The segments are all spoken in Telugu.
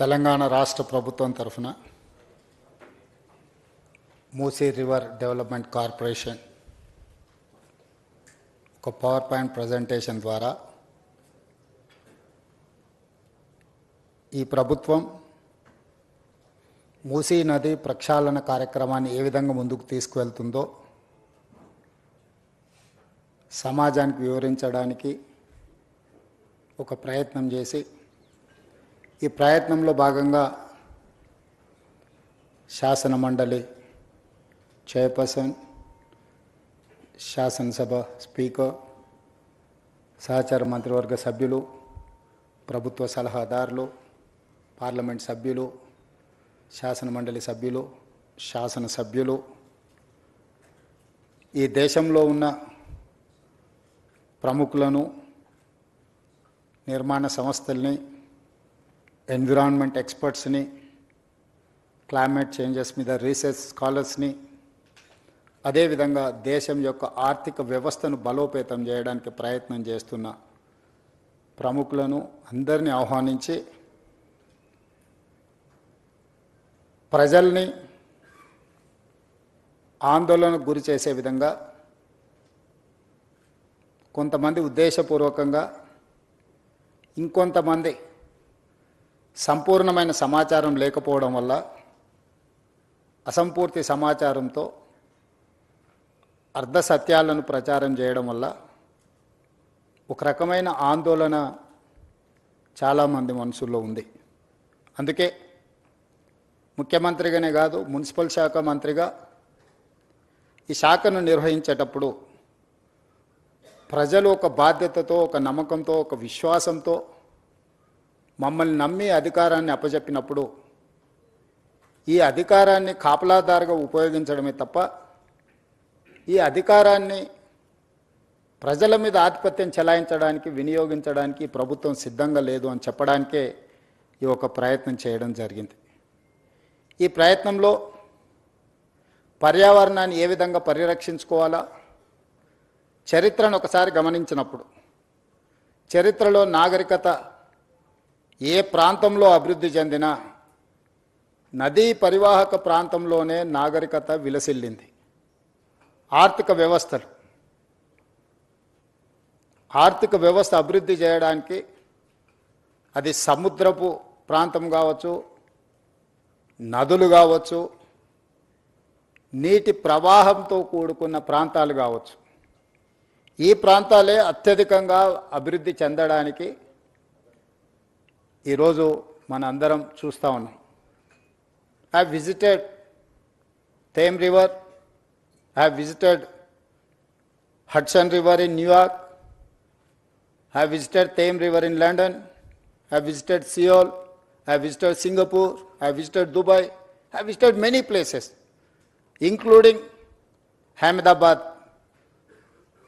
తెలంగాణ రాష్ట్ర ప్రభుత్వం తరఫున మూసీ రివర్ డెవలప్మెంట్ కార్పొరేషన్ ఒక పవర్ పాయింట్ ప్రజెంటేషన్ ద్వారా ఈ ప్రభుత్వం మూసీ నది ప్రక్షాళన కార్యక్రమాన్ని ఏ విధంగా ముందుకు తీసుకువెళ్తుందో సమాజానికి వివరించడానికి ఒక ప్రయత్నం చేసి ఈ ప్రయత్నంలో భాగంగా శాసన మండలి చైర్పర్సన్, శాసనసభ స్పీకర్, సహచార మంత్రివర్గ సభ్యులు, ప్రభుత్వ సలహాదారులు, పార్లమెంట్ సభ్యులు, శాసన మండలి సభ్యులు, శాసనసభ్యులు, ఈ దేశంలో ఉన్న ప్రముఖులను, నిర్మాణ సంస్థల్ని, ఎన్విరాన్మెంట్ ఎక్స్పర్ట్స్ని, క్లైమేట్ చేంజెస్ మీద రీసెర్చ్ స్కాలర్స్ని, అదేవిధంగా దేశం యొక్క ఆర్థిక వ్యవస్థను బలోపేతం చేయడానికి ప్రయత్నం చేస్తున్న ప్రముఖులను అందరినీ ఆహ్వానించి ప్రజల్ని ఆందోళనకు గురి చేసే విధంగా కొంతమంది ఉద్దేశపూర్వకంగా, ఇంకొంతమంది సంపూర్ణమైన సమాచారం లేకపోవడం వల్ల అసంపూర్తి సమాచారంతో అర్ధ సత్యాలను ప్రచారం చేయడం వల్ల ఒక రకమైన ఆందోళన చాలామంది మనసుల్లో ఉంది. అందుకే ముఖ్యమంత్రిగానే కాదు, మున్సిపల్ శాఖ మంత్రిగా ఈ శాఖను నిర్వహించేటప్పుడు ప్రజలు ఒక బాధ్యతతో, ఒక నమ్మకంతో, ఒక విశ్వాసంతో మమ్మల్ని నమ్మి అధికారాన్ని అప్పచెప్పినప్పుడు ఈ అధికారాన్ని కాపలాదారుగా ఉపయోగించడమే తప్ప ఈ అధికారాన్ని ప్రజల మీద ఆధిపత్యం చెలాయించడానికి, వినియోగించడానికి ప్రభుత్వం సిద్ధంగా లేదు అని చెప్పడానికే ఈ ఒక ప్రయత్నం చేయడం జరిగింది. ఈ ప్రయత్నంలో పర్యావరణాన్ని ఏ విధంగా పరిరక్షించుకోవాలా, చరిత్రను ఒకసారి గమనించినప్పుడు చరిత్రలో నాగరికత ఏ ప్రాంతంలో అభివృద్ధి చెందినా నదీ పరివాహక ప్రాంతంలోనే నాగరికత విలసిల్లింది. ఆర్థిక వ్యవస్థ అభివృద్ధి చేయడానికి అది సముద్రపు ప్రాంతం కావచ్చు, నదులు కావచ్చు, నీటి ప్రవాహంతో కూడుకున్న ప్రాంతాలు కావచ్చు, ఈ ప్రాంతాలే అత్యధికంగా అభివృద్ధి చెందడానికి ఈరోజు మన అందరం చూస్తూ ఉన్నాం. I have visited Thames River, I have visited Hudson River in New York, I have visited Thames River in London, I have visited Seoul, I have visited Singapore, I have visited Dubai, I have visited many places, including Ahmedabad,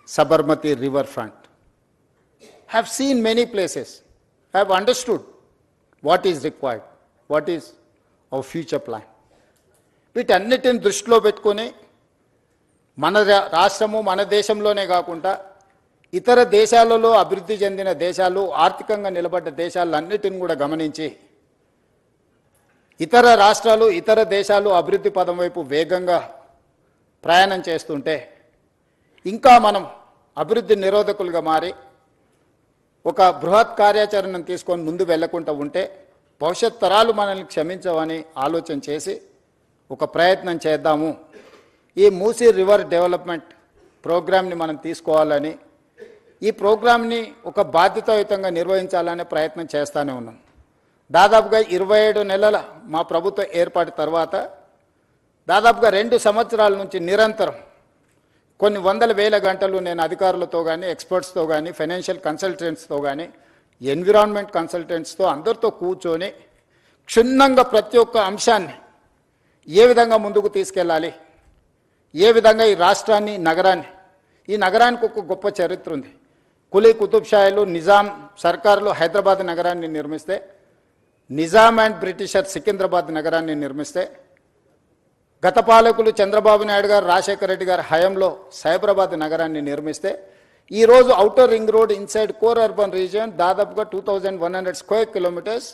Sabarmati riverfront. I have seen many places. I have understood what is required, what is our future plan. వీటన్నిటిని దృష్టిలో పెట్టుకొని మన రాష్ట్రము, మన దేశంలోనే కాకుండా ఇతర దేశాలలో అభివృద్ధి చెందిన దేశాలు, ఆర్థికంగా నిలబడ్డ దేశాలన్నిటిని కూడా గమనించి ఇతర రాష్ట్రాలు, ఇతర దేశాలు అభివృద్ధి పదం వైపు వేగంగా ప్రయాణం చేస్తుంటే ఇంకా మనం అభివృద్ధి నిరోధకులుగా మారి ఒక బృహత్ కార్యాచరణను తీసుకొని ముందు వెళ్లకుండా ఉంటే భవిష్యత్ తరాలు మనల్ని క్షమించవని ఆలోచన చేసి ఒక ప్రయత్నం చేద్దాము. ఈ మూసీ రివర్ డెవలప్మెంట్ ప్రోగ్రామ్ని మనం తీసుకోవాలని, ఈ ప్రోగ్రామ్ని ఒక బాధ్యతాయుతంగా నిర్వహించాలనే ప్రయత్నం చేస్తూనే ఉన్నాం. దాదాపుగా 27 నెలల మా ప్రభుత్వ ఏర్పాటు తర్వాత దాదాపుగా 2 సంవత్సరాల నుంచి నిరంతరం కొన్ని వందల వేల గంటలు నేను అధికారులతో కానీ, ఎక్స్పర్ట్స్తో కానీ, ఫైనాన్షియల్ కన్సల్టెంట్స్తో కానీ, ఎన్విరాన్మెంట్ కన్సల్టెంట్స్తో అందరితో కూర్చొని క్షుణ్ణంగా ప్రతి ఒక్క అంశాన్ని ఏ విధంగా ముందుకు తీసుకెళ్ళాలి, ఏ విధంగా ఈ రాష్ట్రాన్ని, ఈ నగరానికి ఒక గొప్ప చరిత్ర ఉంది. కులీ కుతుబ్ షాయిలు, నిజాం సర్కారులు హైదరాబాద్ నగరాన్ని నిర్మిస్తే, నిజాం అండ్ బ్రిటిషర్ సికింద్రాబాద్ నగరాన్ని నిర్మిస్తే, గత పాలకులు చంద్రబాబు నాయుడు గారు, రాజశేఖర రెడ్డి గారు హయాంలో సైబరాబాద్ నగరాన్ని నిర్మిస్తే ఈ రోజు outer ring road inside core urban region దాదాపుగా 2100 స్క్వేర్ కిలోమీటర్స్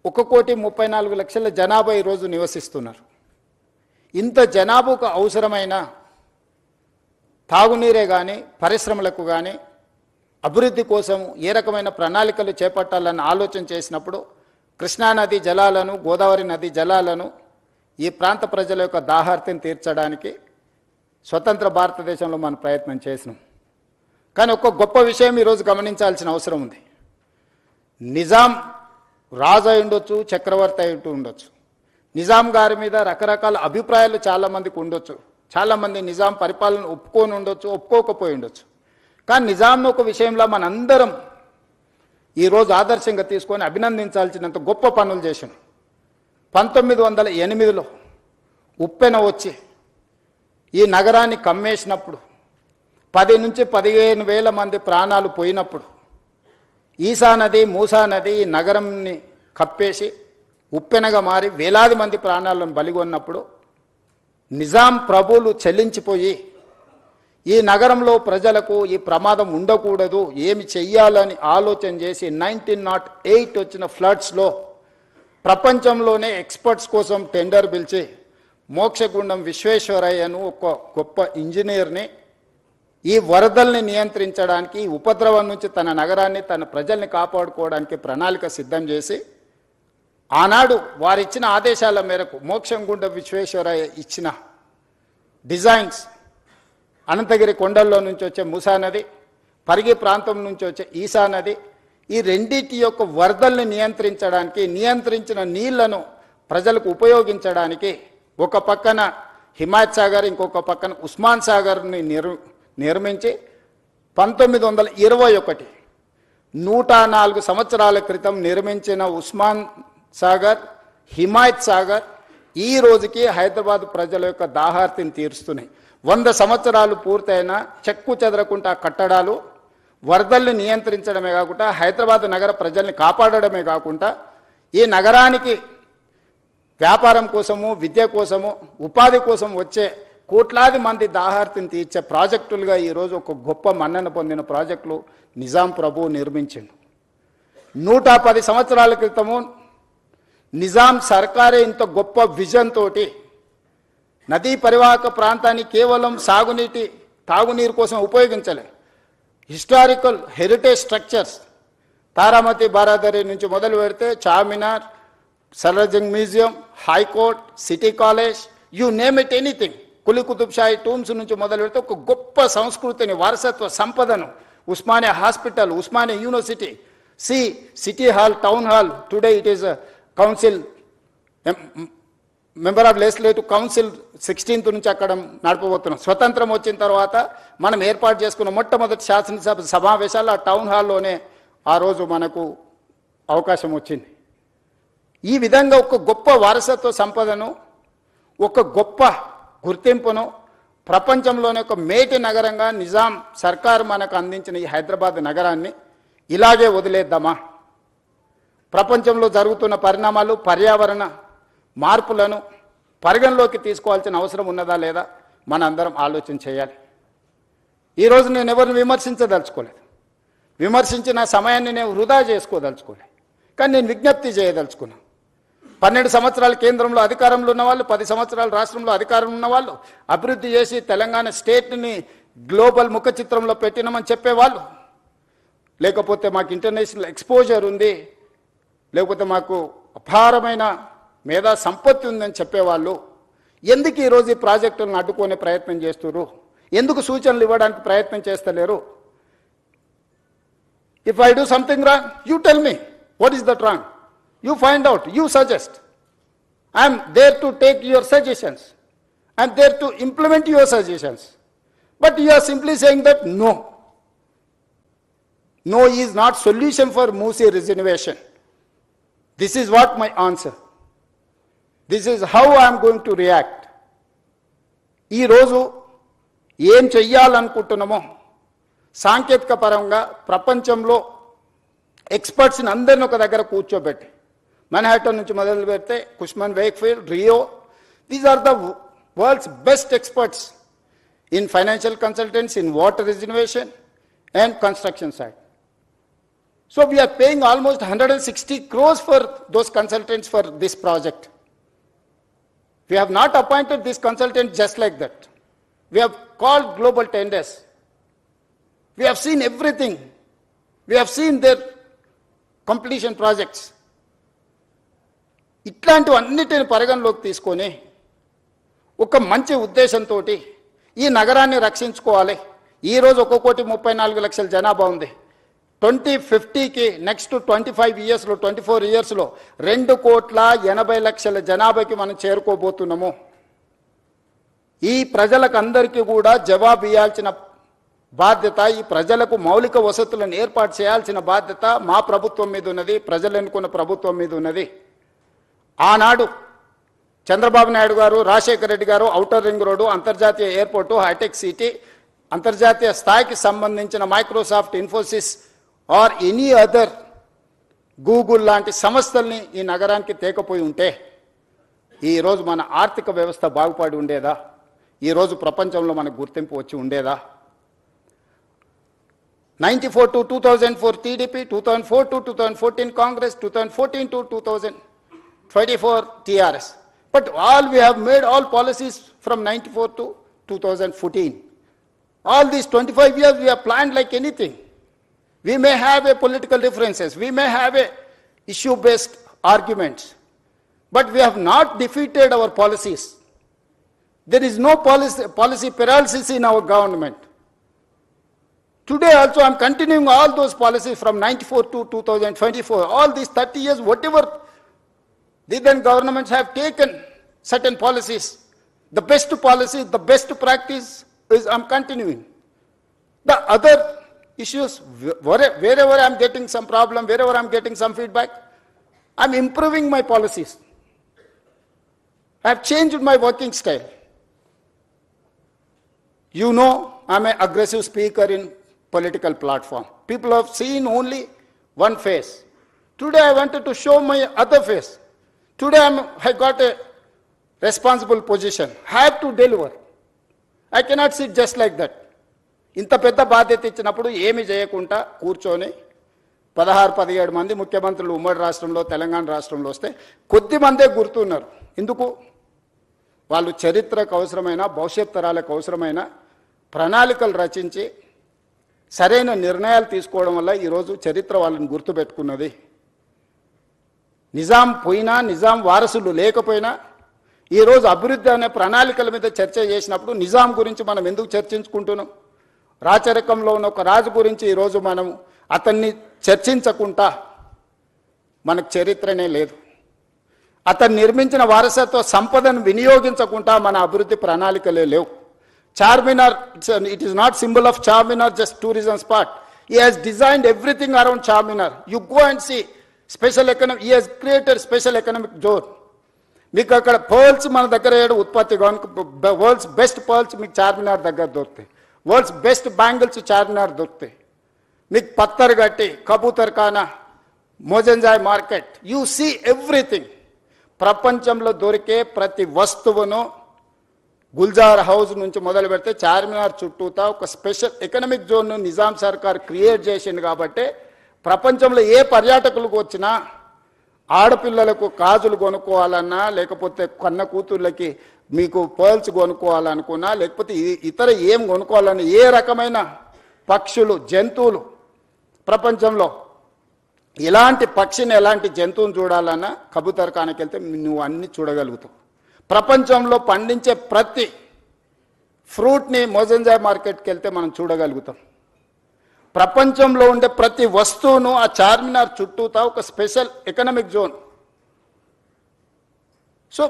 1,34,00,000 జనాభా ఈరోజు నివసిస్తున్నారు. ఇంత జనాభాకు అవసరమైన తాగునీరే కానీ, పరిశ్రమలకు కానీ, అభివృద్ధి కోసం ఏ రకమైన ప్రణాళికలు చేపట్టాలని ఆలోచన చేసినప్పుడు కృష్ణానది జలాలను, గోదావరి నది జలాలను ఈ ప్రాంత ప్రజల యొక్క దాహార్తిని తీర్చడానికి స్వతంత్ర భారతదేశంలో మనం ప్రయత్నం చేసినాం. కానీ ఒక గొప్ప విషయం ఈరోజు గమనించాల్సిన అవసరం ఉంది. నిజాం రాజు అయి ఉండొచ్చు, చక్రవర్తి అయి ఉండొచ్చు. నిజాం గారి మీద రకరకాల అభిప్రాయాలు చాలామందికి ఉండొచ్చు. చాలామంది నిజాం పరిపాలన ఒప్పుకొని ఉండొచ్చు, ఒప్పుకోకపోయి ఉండొచ్చు. కానీ నిజాంను ఒక విషయంలో మనందరం ఈరోజు ఆదర్శంగా తీసుకొని అభినందించాల్సినంత గొప్ప పనులు చేశాం. 1908లో ఉప్పెన వచ్చి ఈ నగరాన్ని కమ్మేసినప్పుడు 10 నుంచి 15,000 మంది ప్రాణాలు పోయినప్పుడు ఈసా నది, మూసా నది ఈ నగరంని కప్పేసి ఉప్పెనగా మారి వేలాది మంది ప్రాణాలను బలిగొన్నప్పుడు నిజాం ప్రభువులు చెల్లించిపోయి ఈ నగరంలో ప్రజలకు ఈ ప్రమాదం ఉండకూడదు, ఏమి చెయ్యాలని ఆలోచన చేసి 1908 వచ్చిన ఫ్లడ్స్లో ప్రపంచంలోనే ఎక్స్పర్ట్స్ కోసం టెండర్ పిలిచి మోక్షగుండం విశ్వేశ్వరయ్యను ఒక గొప్ప ఇంజనీర్ని ఈ వరదల్ని నియంత్రించడానికి, ఈ ఉపద్రవం నుంచి తన నగరాన్ని, తన ప్రజల్ని కాపాడుకోవడానికి ప్రణాళిక సిద్ధం చేసి ఆనాడు వారిచ్చిన ఆదేశాల మేరకు మోక్షగుండం విశ్వేశ్వరయ్య ఇచ్చిన డిజైన్స్ అనంతగిరి కొండల్లో నుంచి వచ్చే మూసా నది, పరిగి ప్రాంతం నుంచి వచ్చే ఈసా నది, ఈ రెండింటి యొక్క వరదల్ని నియంత్రించడానికి, నియంత్రించిన నీళ్లను ప్రజలకు ఉపయోగించడానికి ఒక పక్కన హిమాయత్ సాగర్, ఇంకొక పక్కన ఉస్మాన్ సాగర్ని నిర్మించి 1921 104 సంవత్సరాల క్రితం నిర్మించిన ఉస్మాన్ సాగర్, హిమాయత్ సాగర్ ఈ రోజుకి హైదరాబాద్ ప్రజల యొక్క దాహార్తిని తీరుస్తున్నాయి. 100 సంవత్సరాలు పూర్తయిన చెక్కు చెదరకుండా కట్టడాలు వరదల్ని నియంత్రించడమే కాకుండా హైదరాబాద్ నగర ప్రజల్ని కాపాడడమే కాకుండా ఈ నగరానికి వ్యాపారం కోసము, విద్య కోసము, ఉపాధి కోసం వచ్చే కోట్లాది మంది దాహార్తిని తీర్చే ప్రాజెక్టులుగా ఈరోజు ఒక గొప్ప మన్నన పొందిన ప్రాజెక్టులు నిజాం ప్రభువు నిర్మించిండు. 110 సంవత్సరాల క్రితము నిజాం సర్కారే ఇంత గొప్ప విజన్ తోటి నదీ పరివాహక ప్రాంతాన్ని కేవలం తాగునీరు కోసం ఉపయోగించలే. Historical heritage structures Taramati Baradari నుంచి మొదలు పెడితే Charminar, Salar Jung museum, high court, city college, you name it anything, Quli Qutb Shahi tombs నుంచి మొదలు పెడితే ఒక గొప్ప సంస్కృతిని, వారసత్వ సంపదను, Osmania hospital, Osmania university, city hall, town hall, today it is council member of legislative council 16th నుంచి అక్కడ నడపబోతున్నాం. స్వతంత్రం వచ్చిన తర్వాత మనం ఏర్పాటు చేసుకున్న మొట్టమొదటి శాసనసభ సమావేశాలు ఆ టౌన్ హాల్లోనే ఆ రోజు మనకు అవకాశం వచ్చింది. ఈ విధంగా ఒక గొప్ప వారసత్వ సంపదను, ఒక గొప్ప గుర్తింపును ప్రపంచంలోనే ఒక మేటి నగరంగా నిజాం సర్కారు మనకు అందించిన ఈ హైదరాబాద్ నగరాన్ని ఇలాగే వదిలేద్దామా? ప్రపంచంలో జరుగుతున్న పరిణామాలు, పర్యావరణ మార్పులను పరిగణలోకి తీసుకోవాల్సిన అవసరం ఉన్నదా లేదా మనందరం ఆలోచన చేయాలి. ఈరోజు నేను ఎవరిని విమర్శించదలుచుకోలేదు, విమర్శించిన సమయాన్ని నేను వృధా చేసుకోదలుచుకోలేదు. కానీ నేను విజ్ఞప్తి చేయదలుచుకున్నాను. 12 సంవత్సరాలు కేంద్రంలో అధికారంలో ఉన్నవాళ్ళు, 10 సంవత్సరాలు రాష్ట్రంలో అధికారం ఉన్నవాళ్ళు, అభివృద్ధి చేసి తెలంగాణ స్టేట్ని గ్లోబల్ ముఖ చిత్రంలో పెట్టినామని చెప్పేవాళ్ళు, లేకపోతే మాకు ఇంటర్నేషనల్ ఎక్స్పోజర్ ఉంది, లేకపోతే మాకు అపారమైన మేధా సంపత్తి ఉందని చెప్పేవాళ్ళు ఎందుకు ఈరోజు ఈ ప్రాజెక్టులను అడ్డుకునే ప్రయత్నం చేస్తున్నారు? ఎందుకు సూచనలు ఇవ్వడానికి ప్రయత్నం చేస్తలేరు? If I do something wrong, you tell me what is that wrong, you find out, you suggest. I'm there to take your suggestions, I'm there to implement your suggestions. But you are simply saying that no, no is not solution for Musi reservation. This is what my answer. This is how I am going to react. ఈ రోజు ఏం చెయ్యాలనుకుంటున్నామో సాంకేతిక పరంగా ప్రపంచంలో ఎక్స్పర్ట్స్ని అందరిని ఒక దగ్గర కూర్చోబెట్టి, మన్హాటన్ నుంచి మొదలు పెడితే Cushman Wakefield, Rio, these are the world's best experts in financial consultants, in water reservation and construction side. So we are paying almost 160 crores for those consultants for this project. We have not appointed this consultant just like that. We have called global tenders. We have seen everything. We have seen their completion projects. ఇట్లాంటివన్నిటిని పరిగణలోకి తీసుకొని ఒక మంచి ఉద్దేశంతో ఈ నగరాన్ని రక్షించుకోవాలి. ఈరోజు 1,34,00,000 జనాభా ఉంది. 2050కి నెక్స్ట్ 25 ఇయర్స్లో 24 ఇయర్స్లో 2,80,00,000 జనాభాకి మనం చేరుకోబోతున్నాము. ఈ ప్రజలకు అందరికీ కూడా జవాబు ఇవ్వాల్సిన బాధ్యత, ఈ ప్రజలకు మౌలిక వసతులను ఏర్పాటు చేయాల్సిన బాధ్యత మా ప్రభుత్వం మీద ఉన్నది, ప్రజలు ఎన్నుకున్న ప్రభుత్వం మీద ఉన్నది. ఆనాడు చంద్రబాబు నాయుడు గారు, రాజశేఖర రెడ్డి గారు ఔటర్ రింగ్ రోడ్డు, అంతర్జాతీయ ఎయిర్పోర్టు, హైటెక్ సిటీ, అంతర్జాతీయ స్థాయికి సంబంధించిన Microsoft, Infosys or any other Google లాంటి సంస్థల్ని ఈ నగరానికి తేకపోయి ఉంటే ఈరోజు మన ఆర్థిక వ్యవస్థ బాగుపడి ఉండేదా? ఈరోజు ప్రపంచంలో మనకు గుర్తింపు వచ్చి ఉండేదా? 94 to 2004 TDP, 2004 to 2014 Congress, 2014 to 2024 TRS. But all we have made all policies from 94 to 2014. All these 25 years we have planned like anything. We may have a political differences, we may have a issue-based arguments, but we have not defeated our policies. There is no policy paralysis in our government. Today also I am continuing all those policies from 94 to 2024. All these 30 years, whatever the then governments have taken certain policies, the best policy, the best practice is I am continuing. The other issues, wherever I am getting some problem, wherever I am getting some feedback, I am improving my policies. I have changed my working style. You know, I am an aggressive speaker in political platform. People have seen only one face. Today I wanted to show my other face. Today I got a responsible position. I have to deliver. I cannot sit just like that. ఇంత పెద్ద బాధ్యత ఇచ్చినప్పుడు ఏమి చేయకుండా కూర్చొని 16-17 మంది ముఖ్యమంత్రులు ఉమ్మడి రాష్ట్రంలో, తెలంగాణ రాష్ట్రంలో వస్తే కొద్ది మందే గుర్తున్నారు. ఎందుకు? వాళ్ళు చరిత్రకు అవసరమైన, భవిష్యత్ తరాలకు అవసరమైన ప్రణాళికలు రచించి సరైన నిర్ణయాలు తీసుకోవడం వల్ల ఈరోజు చరిత్ర వాళ్ళని గుర్తుపెట్టుకున్నది. నిజాం పోయినా, నిజాం వారసులు లేకపోయినా ఈరోజు అభివృద్ధి అనే ప్రణాళికల మీద చర్చ చేసినప్పుడు నిజాం గురించి మనం ఎందుకు చర్చించుకుంటున్నాం? రాచరికంలో ఉన్న ఒక రాజు గురించి ఈరోజు మనం అతన్ని చర్చించకుండా మనకు చరిత్రనే లేదు. అతను నిర్మించిన వారసత్వ సంపదను వినియోగించకుండా మన అభివృద్ధి ప్రణాళికలే లేవు. Charminar, it is not symbol of Charminar, just tourism spot. He has designed everything around Charminar. You go and see special economic, he has created special economic zone. మీకు అక్కడ పర్ల్స్ మన దగ్గర ఉత్పత్తి వరల్డ్స్ బెస్ట్ పర్ల్స్ మీకు చార్మినార్ దగ్గర దొరుకుతాయి. వరల్డ్స్ బెస్ట్ బ్యాంగిల్స్ చార్మినార్ దొరుకుతాయి. మీకు పత్తర్ గట్టి, కబూతర్ ఖానా, Mozamjahi market, you see everything. ప్రపంచంలో దొరికే ప్రతి వస్తువును గుల్జార్ హౌస్ నుంచి మొదలు పెడితే చార్మినార్ చుట్టూతా ఒక స్పెషల్ ఎకనామిక్ జోన్ను నిజాం సర్కార్ క్రియేట్ చేసింది. కాబట్టి ప్రపంచంలో ఏ పర్యాటకులకు వచ్చినా ఆడపిల్లలకు గాజులు కొనుక్కోవాలన్నా, లేకపోతే కన్న కూతుర్లకి మీకు పర్ల్స్ కొనుక్కోవాలనుకున్నా, లేకపోతే ఇతర ఏం కొనుక్కోవాలన్నా, ఏ రకమైన పక్షులు, జంతువులు ప్రపంచంలో ఇలాంటి పక్షిని, ఎలాంటి జంతువుని చూడాలన్నా కబూతర్ ఖానాకి వెళ్తే నువ్వు అన్ని చూడగలుగుతావు. ప్రపంచంలో పండించే ప్రతి ఫ్రూట్ని మోజంజాయ్ మార్కెట్కి వెళ్తే మనం చూడగలుగుతాం. ప్రపంచంలో ఉండే ప్రతి వస్తువును ఆ చార్మినార్ చుట్టూతా ఒక స్పెషల్ ఎకనామిక్ జోన్. సో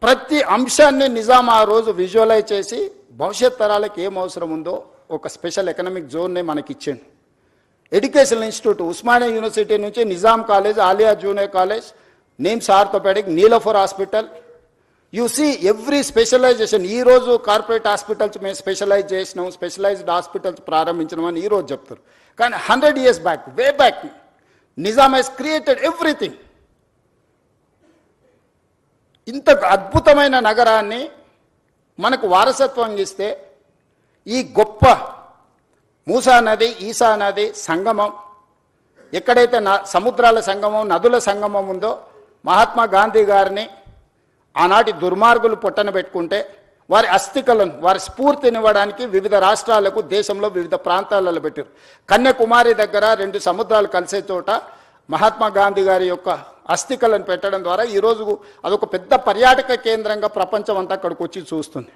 ప్రతి అంశాన్ని నిజాం ఆ రోజు విజువలైజ్ చేసి భవిష్యత్ తరాలకు ఏం అవసరం ఉందో ఒక స్పెషల్ ఎకనామిక్ జోన్నే మనకి ఇచ్చిండు. ఎడ్యుకేషనల్ ఇన్స్టిట్యూట్, ఉస్మానియా యూనివర్సిటీ నుంచి Nizam college, Aliya junior college, NIMS orthopaedic, Niloufer hospital, you see every specialisation. ఈరోజు కార్పొరేట్ హాస్పిటల్స్ మేము స్పెషలైజ్ చేసినాం, స్పెషలైజ్డ్ హాస్పిటల్స్ ప్రారంభించినాం అని ఈరోజు చెప్తారు. కానీ 100 years back, way back, Nizam has created everything. ఇంత అద్భుతమైన నగరాన్ని మనకు వారసత్వం ఇస్తే ఈ గొప్ప మూసా నది, ఈసా నది సంగమం, ఎక్కడైతే సముద్రాల సంగమం నదుల సంగమం ఉందో మహాత్మా గాంధీ గారిని ఆనాటి దుర్మార్గులు పొట్టన పెట్టుకుంటే వారి అస్థికలను వారి స్ఫూర్తినివ్వడానికి వివిధ రాష్ట్రాలకు దేశంలో వివిధ ప్రాంతాలలో పెట్టారు. కన్యాకుమారి దగ్గర 2 సముద్రాలు కలిసే చోట మహాత్మా గాంధీ గారి యొక్క అస్థికలను పెట్టడం ద్వారా ఈరోజు అదొక పెద్ద పర్యాటక కేంద్రంగా ప్రపంచం అంతా అక్కడికి వచ్చి చూస్తుంది.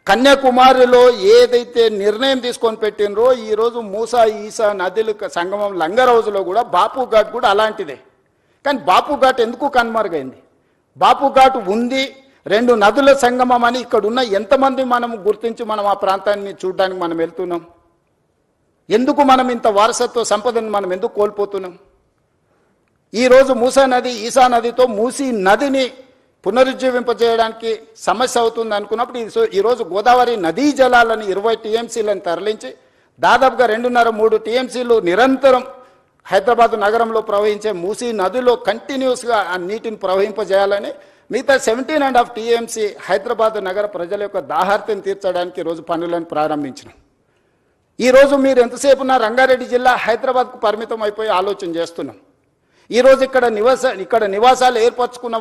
కన్యాకుమారిలో ఏదైతే నిర్ణయం తీసుకొని పెట్టినరో ఈరోజు మూసా ఈసా నదుల సంగమం లంగర్ హౌజ్లో కూడా బాపు ఘాట్ కూడా అలాంటిదే. కానీ బాపు ఘాట్ ఎందుకు కనుమరుగైంది? బాపు ఘాట్ ఉంది, 2 నదుల సంగమం అని ఇక్కడ ఉన్న ఎంతమంది మనం గుర్తించి మనం ఆ ప్రాంతాన్ని చూడడానికి మనం వెళ్తున్నాం? ఎందుకు మనం ఇంత వారసత్వ సంపదను మనం ఎందుకు కోల్పోతున్నాం? ఈరోజు మూసా నది ఈసా నదితో మూసీ నదిని పునరుజ్జీవింపజేయడానికి సమస్య అవుతుంది అనుకున్నప్పుడు ఈరోజు గోదావరి నదీ జలాలను 20 టీఎంసీలను తరలించి దాదాపుగా 2.5-3 టీఎంసీలు నిరంతరం హైదరాబాద్ నగరంలో ప్రవహించే మూసీ నదిలో కంటిన్యూస్గా ఆ నీటిని ప్రవహింపజేయాలని మిగతా 17.5 టీఎంసీ హైదరాబాద్ నగర ప్రజల యొక్క దాహార్తిని తీర్చడానికి ఈరోజు పనులను ప్రారంభించినాం. ఈరోజు మీరు ఎంతసేపు నా రంగారెడ్డి జిల్లా హైదరాబాద్కు పరిమితం అయిపోయి ఆలోచన చేస్తున్నాం. ఈరోజు ఇక్కడ నివాసాలు ఏర్పరచుకున్న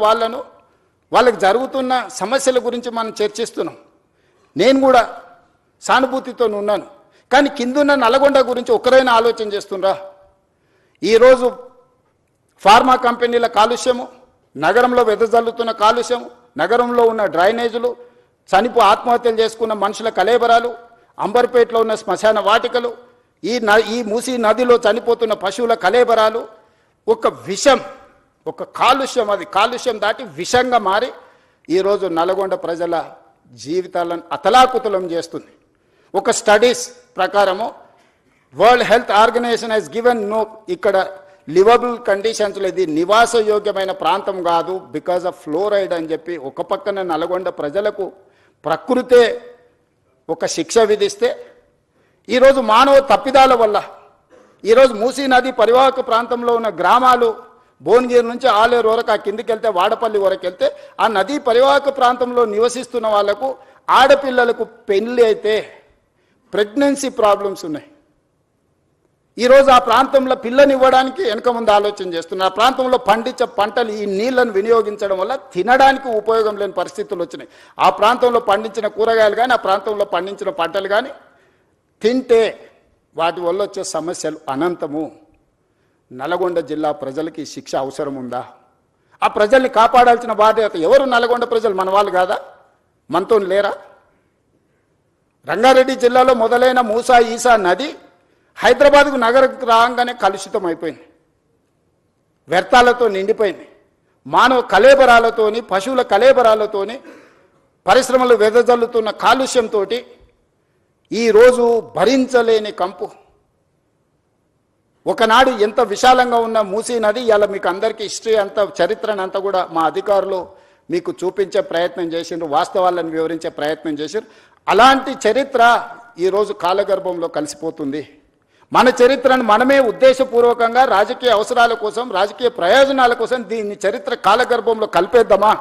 వాళ్ళకి జరుగుతున్న సమస్యల గురించి మనం చర్చిస్తున్నాం. నేను కూడా సానుభూతితో ఉన్నాను. కానీ కిందున్న నల్గొండ గురించి ఒకరైనా ఆలోచన చేస్తుండ్రా? ఈరోజు ఫార్మా కంపెనీల కాలుష్యము, నగరంలో వెదజల్లుతున్న కాలుష్యం, నగరంలో ఉన్న డ్రైనేజీలు, ఆత్మహత్యలు చేసుకున్న మనుషుల కలేబరాలు, అంబర్పేటలో ఉన్న శ్మశాన వాటికలు, ఈ మూసీ నదిలో చనిపోతున్న పశువుల కలేబరాలు, ఒక విషం, ఒక కాలుష్యం, అది కాలుష్యం దాటి విషంగా మారి ఈరోజు నల్గొండ ప్రజల జీవితాలను అతలాకుతలం చేస్తుంది. ఒక స్టడీస్ ప్రకారము world health organisation has given no ఇక్కడ లివబుల్ కండిషన్స్లో ఇది నివాసయోగ్యమైన ప్రాంతం కాదు బికాజ్ ఆఫ్ ఫ్లోరైడ్ అని చెప్పి ఒక పక్కన నల్గొండ ప్రజలకు ప్రకృతే ఒక శిక్ష విధిస్తే ఈరోజు మానవ తప్పిదాల వల్ల ఈరోజు మూసీ నది పరివాహక ప్రాంతంలో ఉన్న గ్రామాలు భువనగిరి నుంచి ఆలేరు వరకు, ఆ కిందికి వెళ్తే వాడపల్లి వరకు వెళ్తే ఆ నదీ పరివాహక ప్రాంతంలో నివసిస్తున్న వాళ్లకు ఆడపిల్లలకు పెళ్లి అయితే ప్రెగ్నెన్సీ ప్రాబ్లమ్స్ ఉన్నాయి. ఈరోజు ఆ ప్రాంతంలో పిల్లనివ్వడానికి వెనక ముందు ఆలోచన చేస్తున్నారు. ఆ ప్రాంతంలో పండించే పంటలు ఈ నీళ్లను వినియోగించడం వల్ల తినడానికి ఉపయోగం లేని పరిస్థితులు వచ్చినాయి. ఆ ప్రాంతంలో పండించిన కూరగాయలు కానీ ఆ ప్రాంతంలో పండించిన పంటలు కానీ తింటే వాటి వల్ల వచ్చే సమస్యలు అనంతము. నల్గొండ జిల్లా ప్రజలకి శిక్ష అవసరం ఉందా? ఆ ప్రజల్ని కాపాడాల్సిన బాధ్యత ఎవరు? నల్గొండ ప్రజలు మన వాళ్ళు కాదా? మనతో లేరా? రంగారెడ్డి జిల్లాలో మొదలైన మూసా ఈసా నది హైదరాబాద్కు నగరకు రాగానే కలుషితం అయిపోయింది, వ్యర్థాలతో నిండిపోయింది. మానవ కలేబరాలతోని, పశువుల కలేబరాలతోని, పరిశ్రమలు వెదజల్లుతున్న కాలుష్యంతో ఈరోజు భరించలేని కంపు. ఒకనాడు ఎంత విశాలంగా ఉన్న మూసీ నది ఇవాళ మీకు అందరికీ హిస్టరీ అంతా, చరిత్రను అంతా కూడా మా అధికారులు మీకు చూపించే ప్రయత్నం చేసిండ్రు, వాస్తవాలను వివరించే ప్రయత్నం చేసిండ్రు. అలాంటి చరిత్ర ఈరోజు కాలగర్భంలో కలిసిపోతుంది. మన చరిత్రను మనమే ఉద్దేశపూర్వకంగా రాజకీయ అవసరాల కోసం, రాజకీయ ప్రయోజనాల కోసం దీన్ని చరిత్ర కాలగర్భంలో కలిపేద్దామా,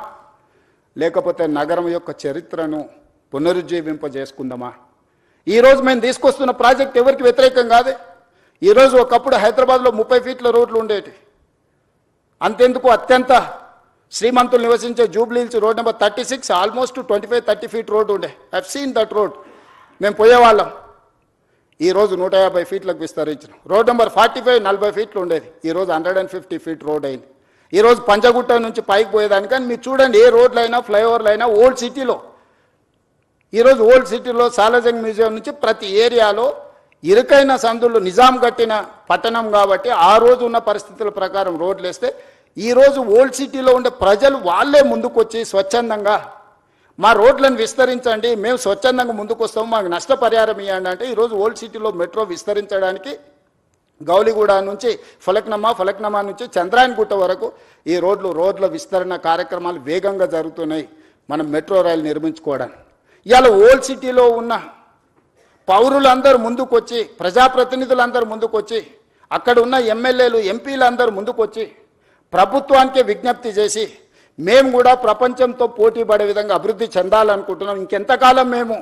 లేకపోతే నగరం యొక్క చరిత్రను పునరుజ్జీవింపజేసుకుందామా? ఈరోజు మేము తీసుకొస్తున్న ప్రాజెక్ట్ ఎవరికి వ్యతిరేకం కాదు. ఈరోజు ఒకప్పుడు హైదరాబాద్లో 30 ఫీట్ల రోడ్లు ఉండేవి. అంతెందుకు అత్యంత శ్రీమంతులు నివసించే Jubilee Hills road number 36 almost 25-30 feet road ఉండే. I have seen that road. మేము పోయేవాళ్ళం. ఈరోజు 150 ఫీట్లకు విస్తరించిన రోడ్ నెంబర్ 45 40 ఫీట్లు ఉండేది. ఈరోజు 150 ఫీట్ రోడ్ అయింది. ఈరోజు పంజగుట్ట నుంచి పైకి పోయేదానికి కానీ మీరు చూడండి, ఏ రోడ్లు అయినా ఫ్లైఓవర్లు అయినా ఓల్డ్ సిటీలో, ఈరోజు ఓల్డ్ సిటీలో సాలార్జంగ్ మ్యూజియం నుంచి ప్రతి ఏరియాలో ఇరుకైన సందులు, నిజాం కట్టిన పట్టణం కాబట్టి ఆ రోజు ఉన్న పరిస్థితుల ప్రకారం రోడ్లు వేస్తే ఈరోజు ఓల్డ్ సిటీలో ఉండే ప్రజలు వాళ్ళే ముందుకొచ్చి స్వచ్ఛందంగా మా రోడ్లను విస్తరించండి, మేము స్వచ్ఛందంగా ముందుకు వస్తాము, మాకు నష్టపరిహారం ఇవ్వండి అంటే ఈరోజు ఓల్డ్ సిటీలో మెట్రో విస్తరించడానికి గౌలిగూడ నుంచి ఫలక్నమా నుంచి చంద్రాయన్గుట్ట వరకు ఈ రోడ్ల విస్తరణ కార్యక్రమాలు వేగంగా జరుగుతున్నాయి. మనం మెట్రో రైలు నిర్మించుకోవడానికి ఇవాళ ఓల్డ్ సిటీలో ఉన్న పౌరులందరూ ముందుకొచ్చి, ప్రజాప్రతినిధులందరూ ముందుకొచ్చి, అక్కడ ఉన్న ఎమ్మెల్యేలు ఎంపీలందరూ ముందుకొచ్చి ప్రభుత్వానికే విజ్ఞప్తి చేసి మేము కూడా ప్రపంచంతో పోటీ పడే విధంగా అభివృద్ధి చెందాలనుకుంటున్నాం. ఇంకెంతకాలం మేము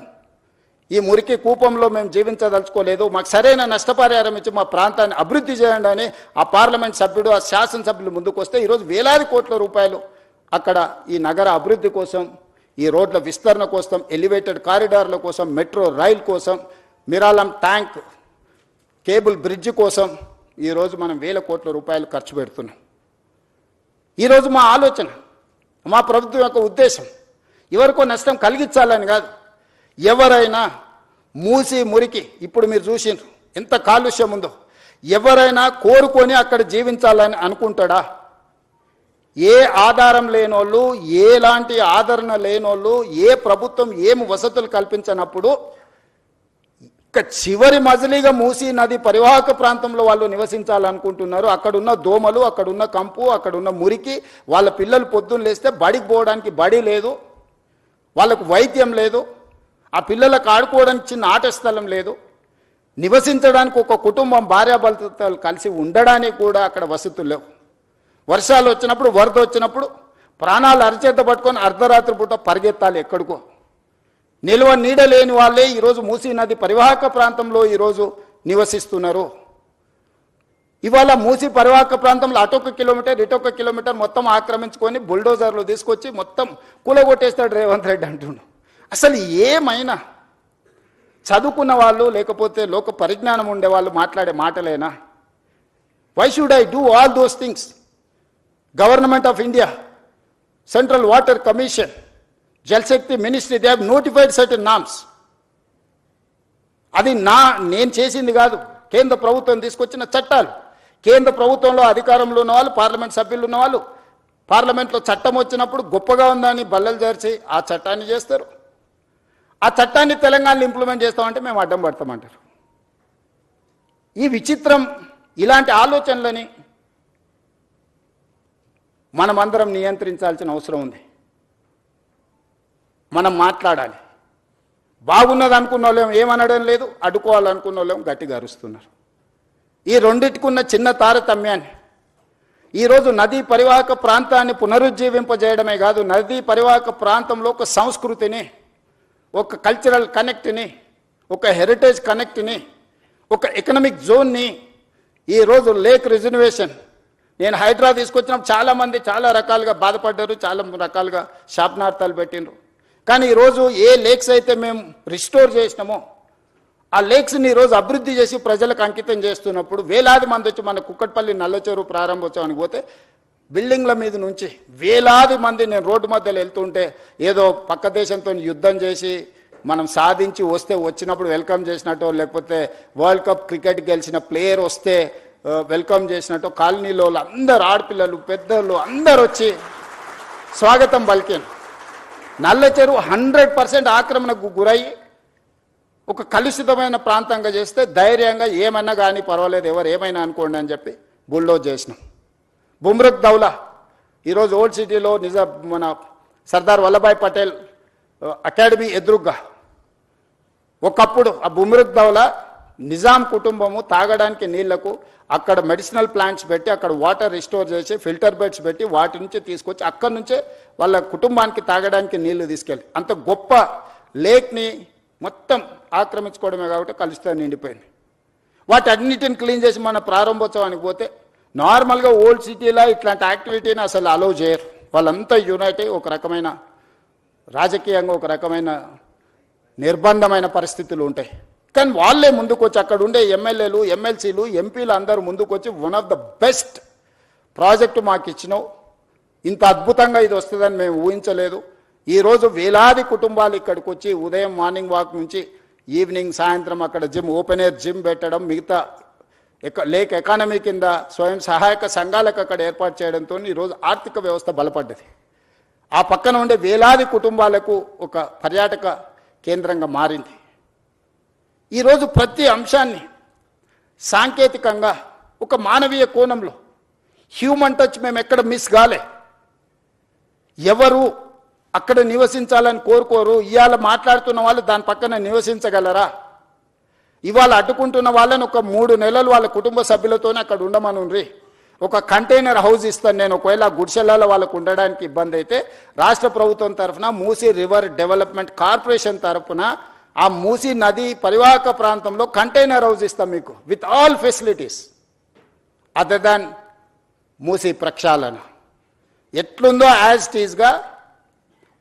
ఈ మురికి కూపంలో మేము జీవించదలుచుకోలేదు, మాకు సరైన నష్టపరిహారం ఇచ్చి మా ప్రాంతాన్ని అభివృద్ధి చేయండి అని ఆ పార్లమెంట్ సభ్యుడు, ఆ శాసనసభ్యులు ముందుకు వస్తే ఈరోజు వేలాది కోట్ల రూపాయలు అక్కడ ఈ నగర అభివృద్ధి కోసం, ఈ రోడ్ల విస్తరణ కోసం, ఎలివేటెడ్ కారిడార్ల కోసం, మెట్రో రైల్ కోసం, మిరాలం ట్యాంక్ కేబుల్ బ్రిడ్జ్ కోసం ఈరోజు మనం వేల కోట్ల రూపాయలు ఖర్చు పెడుతున్నాం. ఈరోజు మా ఆలోచన, మా ప్రభుత్వం యొక్క ఉద్దేశం ఎవరికో నష్టం కలిగించాలని కాదు. ఎవరైనా మూసి మురికి, ఇప్పుడు మీరు చూసిండ్రు ఎంత కాలుష్యం ఉందో, ఎవరైనా కోరుకొని అక్కడ జీవించాలని అనుకుంటాడా? ఏ ఆధారం లేనోళ్ళు, ఎలాంటి ఆదరణ లేనోళ్ళు, ఏ ప్రభుత్వం ఏం వసతులు కల్పించనప్పుడు ఇక చివరి మజిలీగా మూసీ నది పరివాహక ప్రాంతంలో వాళ్ళు నివసించాలనుకుంటున్నారు. అక్కడున్న దోమలు, అక్కడున్న కంపు, అక్కడున్న మురికి, వాళ్ళ పిల్లలు పొద్దున్న లేస్తే బడికి పోవడానికి బడి లేదు, వాళ్ళకు వైద్యం లేదు, ఆ పిల్లలకు ఆడుకోవడానికి చిన్న ఆట స్థలం లేదు, నివసించడానికి ఒక కుటుంబం భార్యాభర్తలు కలిసి ఉండడానికి కూడా అక్కడ వసతులు లేవు. వర్షాలు వచ్చినప్పుడు, వరద వచ్చినప్పుడు ప్రాణాలు అరిచేత పట్టుకొని అర్ధరాత్రి పూట పరిగెత్తాలి ఎక్కడికో. నిల్వ నీడ లేని వాళ్ళే ఈరోజు మూసీ నది పరివాహక ప్రాంతంలో ఈరోజు నివసిస్తున్నారు. ఇవాళ మూసీ పరివాహక ప్రాంతంలో అటొక కిలోమీటర్ ఇటొక కిలోమీటర్ మొత్తం ఆక్రమించుకొని బుల్డోజర్లు తీసుకొచ్చి మొత్తం కూలగొట్టేస్తాడు రేవంత్ రెడ్డి అంటుండు. అసలు ఏమైనా చదువుకున్న వాళ్ళు లేకపోతే లోక పరిజ్ఞానం ఉండే వాళ్ళు మాట్లాడే మాటలేనా? Why should I do all those things? Government of India, central water commission, Jal Shakti ministry, they have notified certain norms. అది నేను చేసింది కాదు, కేంద్ర ప్రభుత్వం తీసుకొచ్చిన చట్టాలు. కేంద్ర ప్రభుత్వంలో అధికారంలో ఉన్న వాళ్ళు, పార్లమెంట్ సభ్యులు ఉన్న వాళ్ళు పార్లమెంట్లో చట్టం వచ్చినప్పుడు గొప్పగా ఉందని బల్లలు జరిచి ఆ చట్టాన్ని చేస్తారు. ఆ చట్టాన్ని తెలంగాణలో ఇంప్లిమెంట్ చేస్తామంటే మేము అడ్డం పడతామంటారు. ఈ విచిత్రం, ఇలాంటి ఆలోచనలని మనమందరం నియంత్రించాల్సిన అవసరం ఉంది. మనం మాట్లాడాలి. బాగున్నది అనుకున్న వాళ్ళేం ఏమనడం లేదు, అడ్డుకోవాలనుకున్న వాళ్ళేం గట్టిగా అరుస్తున్నారు. ఈ రెండింటికున్న చిన్న తారతమ్యాన్ని ఈరోజు నదీ పరివాహక ప్రాంతాన్ని పునరుజ్జీవింపజేయడమే కాదు, నదీ పరివాహక ప్రాంతంలో ఒక సంస్కృతిని, ఒక కల్చరల్ కనెక్ట్ని, ఒక హెరిటేజ్ కనెక్ట్ని, ఒక ఎకనామిక్ జోన్ని, ఈరోజు లేక్ రిజర్వేషన్, నేను హైడ్రా తీసుకొచ్చినప్పుడు చాలామంది చాలా రకాలుగా బాధపడ్డారు, చాలా రకాలుగా శాపనార్థాలు పెట్టిండ్రు. కానీ ఈరోజు ఏ లేక్స్ అయితే మేము రిస్టోర్ చేసినామో ఆ లేక్స్ని ఈరోజు అభివృద్ధి చేసి ప్రజలకు అంకితం చేస్తున్నప్పుడు వేలాది మంది వచ్చి మన కుక్కట్పల్లి నల్లచెరువు ప్రారంభోత్సవానికి పోతే బిల్డింగ్ల మీద నుంచి వేలాది మంది, నేను రోడ్డు మధ్యలో వెళ్తుంటే ఏదో పక్క దేశంతో యుద్ధం చేసి మనం సాధించి వస్తే వచ్చినప్పుడు వెల్కమ్ చేసినట్టు, లేకపోతే వరల్డ్ కప్ క్రికెట్ గెలిచిన ప్లేయర్ వస్తే వెల్కమ్ చేసినట్టు కాలనీలో అందరు ఆడపిల్లలు పెద్దలు అందరు వచ్చి స్వాగతం పలికాను. నల్ల చెరువు 100% ఆక్రమణకు గురయ్యి ఒక కలుషితమైన ప్రాంతంగా చేస్తే ధైర్యంగా ఏమన్నా కానీ పర్వాలేదు, ఎవరు ఏమైనా అనుకోండి అని చెప్పి బుల్డోజ్ చేసినాం. బుమ్రక్ దౌలా ఈరోజు ఓల్డ్ సిటీలో మన సర్దార్ వల్లభాయ్ పటేల్ అకాడమీ ఎదురుగ్గా ఒకప్పుడు ఆ బుమ్రక్ దౌలా నిజాం కుటుంబము తాగడానికి నీళ్లకు అక్కడ మెడిసినల్ ప్లాంట్స్ పెట్టి అక్కడ వాటర్ రిస్టోర్ చేసి ఫిల్టర్ బెడ్స్ పెట్టి వాటి నుంచి తీసుకొచ్చి అక్కడి నుంచే వాళ్ళ కుటుంబానికి తాగడానికి నీళ్లు తీసుకెళ్ళి అంత గొప్ప లేక్ని మొత్తం ఆక్రమించుకోవడమే కాబట్టి కలుషితం నిండిపోయింది. వాటి అన్నిటిని క్లీన్ చేసి మన ప్రారంభోత్సవానికి పోతే నార్మల్గా ఓల్డ్ సిటీలో ఇట్లాంటి యాక్టివిటీని అసలు అలౌ చేయరు. వాళ్ళంతా యునైట్ అయ్యి ఒక రకమైన రాజకీయంగా ఒక రకమైన నిర్బంధమైన పరిస్థితులు ఉంటాయి. కానీ వాళ్ళే ముందుకు వచ్చి అక్కడ ఉండే ఎమ్మెల్యేలు, ఎమ్మెల్సీలు, ఎంపీలు అందరూ ముందుకు వచ్చి one of the best project మాకు ఇచ్చినావు, ఇంత అద్భుతంగా ఇది వస్తుందని మేము ఊహించలేదు. ఈరోజు వేలాది కుటుంబాలు ఇక్కడికి వచ్చి ఉదయం మార్నింగ్ వాక్ నుంచి ఈవినింగ్ సాయంత్రం అక్కడ జిమ్, ఓపెన్ ఎయిర్ జిమ్ పెట్టడం, మిగతా లేక్ ఎకానమీ కింద స్వయం సహాయక సంఘాలకు అక్కడ ఏర్పాటు చేయడంతో ఈరోజు ఆర్థిక వ్యవస్థ బలపడ్డది. ఆ పక్కన ఉండే వేలాది కుటుంబాలకు ఒక పర్యాటక కేంద్రంగా మారింది. ఈరోజు ప్రతి అంశాన్ని సాంకేతికంగా ఒక మానవీయ కోణంలో హ్యూమన్ టచ్ మేము ఎక్కడ మిస్ కాలే. ఎవరు అక్కడ నివసించాలని కోరుకోరు. ఇవాళ మాట్లాడుతున్న వాళ్ళు దాని పక్కన నివసించగలరా? ఇవాళ అడ్డుకుంటున్న వాళ్ళని ఒక 3 నెలలు వాళ్ళ కుటుంబ సభ్యులతోనే అక్కడ ఉండమనుండ్రి. ఒక కంటైనర్ హౌస్ ఇస్తాను నేను, ఒకవేళ గుడిసెలలో వాళ్ళకు ఉండడానికి ఇబ్బంది అయితే రాష్ట్ర ప్రభుత్వం తరఫున మూసీ రివర్ డెవలప్మెంట్ కార్పొరేషన్ తరఫున ఆ మూసీ నది పరివాహక ప్రాంతంలో కంటైనర్ హౌస్ ఇస్తాం మీకు with all facilities other than Musi ప్రక్షాళన. ఎట్లుందో యాజ్ టీజ్గా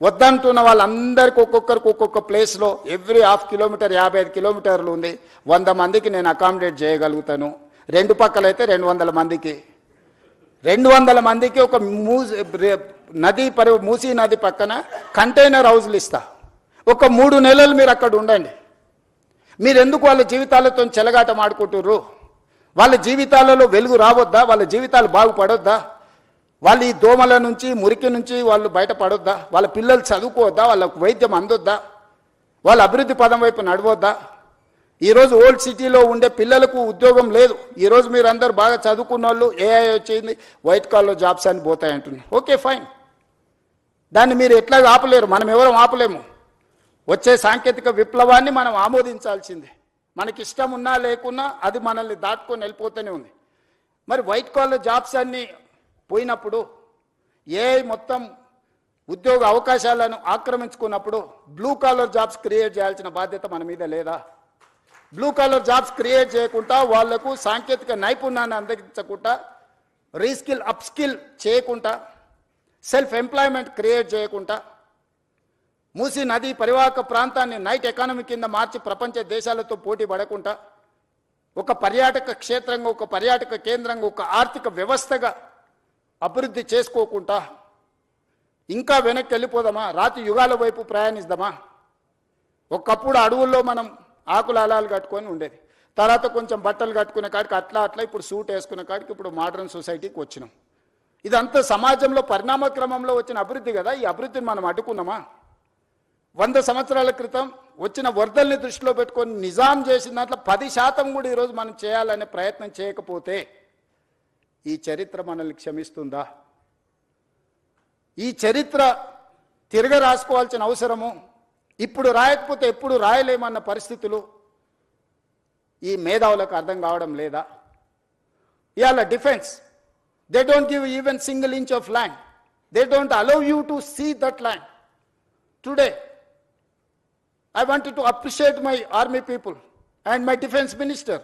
వద్దంటున్న వాళ్ళందరికీ ఒక్కొక్కరికి ఒక్కొక్క ప్లేస్లో ఎవ్రీ 1/2 కిలోమీటర్ 55 కిలోమీటర్లు ఉంది. 100 మందికి నేను అకామిడేట్ చేయగలుగుతాను. 2 పక్కలైతే 200 మందికి 200 మందికి ఒక మూసీ నది పక్కన కంటైనర్ హౌస్లు ఇస్తా. ఒక 3 నెలలు మీరు అక్కడ ఉండండి. మీరు ఎందుకు వాళ్ళ జీవితాలతో చెలగాటం ఆడుకుంటుర్రు? వాళ్ళ జీవితాలలో వెలుగు రావద్దా? వాళ్ళ జీవితాలు బాగుపడొద్దా? వాళ్ళు ఈ దోమల నుంచి మురికి నుంచి వాళ్ళు బయటపడొద్దా? వాళ్ళ పిల్లలు చదువుకోవద్దా? వాళ్ళకు వైద్యం అందొద్దా? వాళ్ళ అభివృద్ధి పదం వైపు నడవద్దా? ఈరోజు ఓల్డ్ సిటీలో ఉండే పిల్లలకు ఉద్యోగం లేదు. ఈరోజు మీరు అందరు బాగా చదువుకున్న వాళ్ళు ఏఐ వచ్చింది, వైట్ కాలర్ జాబ్స్ అని పోతాయంటున్నారు. ఓకే ఫైన్, దాన్ని మీరు ఎట్లా ఆపలేరు, మనం ఎవరం ఆపలేము. వచ్చే సాంకేతిక విప్లవాన్ని మనం ఆమోదించాల్సిందే. మనకి ఇష్టం ఉన్నా లేకున్నా అది మనల్ని దాటుకొని వెళ్ళిపోతూనే ఉంది. మరి వైట్ కాలర్ జాబ్స్ అన్నీ పోయినప్పుడు, ఏఐ మొత్తం ఉద్యోగ అవకాశాలను ఆక్రమించుకున్నప్పుడు బ్లూ కాలర్ జాబ్స్ క్రియేట్ చేయాల్సిన బాధ్యత మన మీద లేదా? బ్లూ కాలర్ జాబ్స్ క్రియేట్ చేయకుండా, వాళ్లకు సాంకేతిక నైపుణ్యాన్ని అందించకుండా, రీస్కిల్ అప్స్కిల్ చేయకుండా, సెల్ఫ్ ఎంప్లాయ్మెంట్ క్రియేట్ చేయకుండా, మూసీ నది పరివాహక ప్రాంతాన్ని నైట్ ఎకానమీ కింద మార్చి ప్రపంచ దేశాలతో పోటీ పడకుండా, ఒక పర్యాటక క్షేత్రంగా, ఒక పర్యాటక కేంద్రంగా, ఒక ఆర్థిక వ్యవస్థగా అభివృద్ధి చేసుకోకుండా ఇంకా వెనక్కి వెళ్ళిపోదామా? రాతి యుగాల వైపు ప్రయాణిద్దామా? ఒకప్పుడు అడవుల్లో మనం ఆకుల అలాలు కట్టుకొని ఉండేది, తర్వాత కొంచెం బట్టలు కట్టుకునే కాడికి అట్లా ఇప్పుడు సూట్ వేసుకునే కాడికి ఇప్పుడు మోడర్న్ సొసైటీకి వచ్చినాం. ఇదంతా సమాజంలో పరిణామ క్రమంలో వచ్చిన అభివృద్ధి కదా. ఈ అభివృద్ధిని మనం అడ్డుకున్నామా? 100 సంవత్సరాల క్రితం వచ్చిన వరదల్ని దృష్టిలో పెట్టుకొని నిజాం చేసిన దాంట్లో 10% కూడా ఈరోజు మనం చేయాలనే ప్రయత్నం చేయకపోతే ఈ చరిత్ర మనల్ని క్షమిస్తుందా? ఈ చరిత్ర తిరగ రాసుకోవాల్సిన అవసరము, ఇప్పుడు రాయకపోతే ఎప్పుడు రాయలేమన్న పరిస్థితులు ఈ మేధావులకు అర్థం కావడం లేదా? ఇవాళ defence, they don't give even single inch of land, they don't allow you to see that land. Today I wanted to appreciate my army people and my defense minister.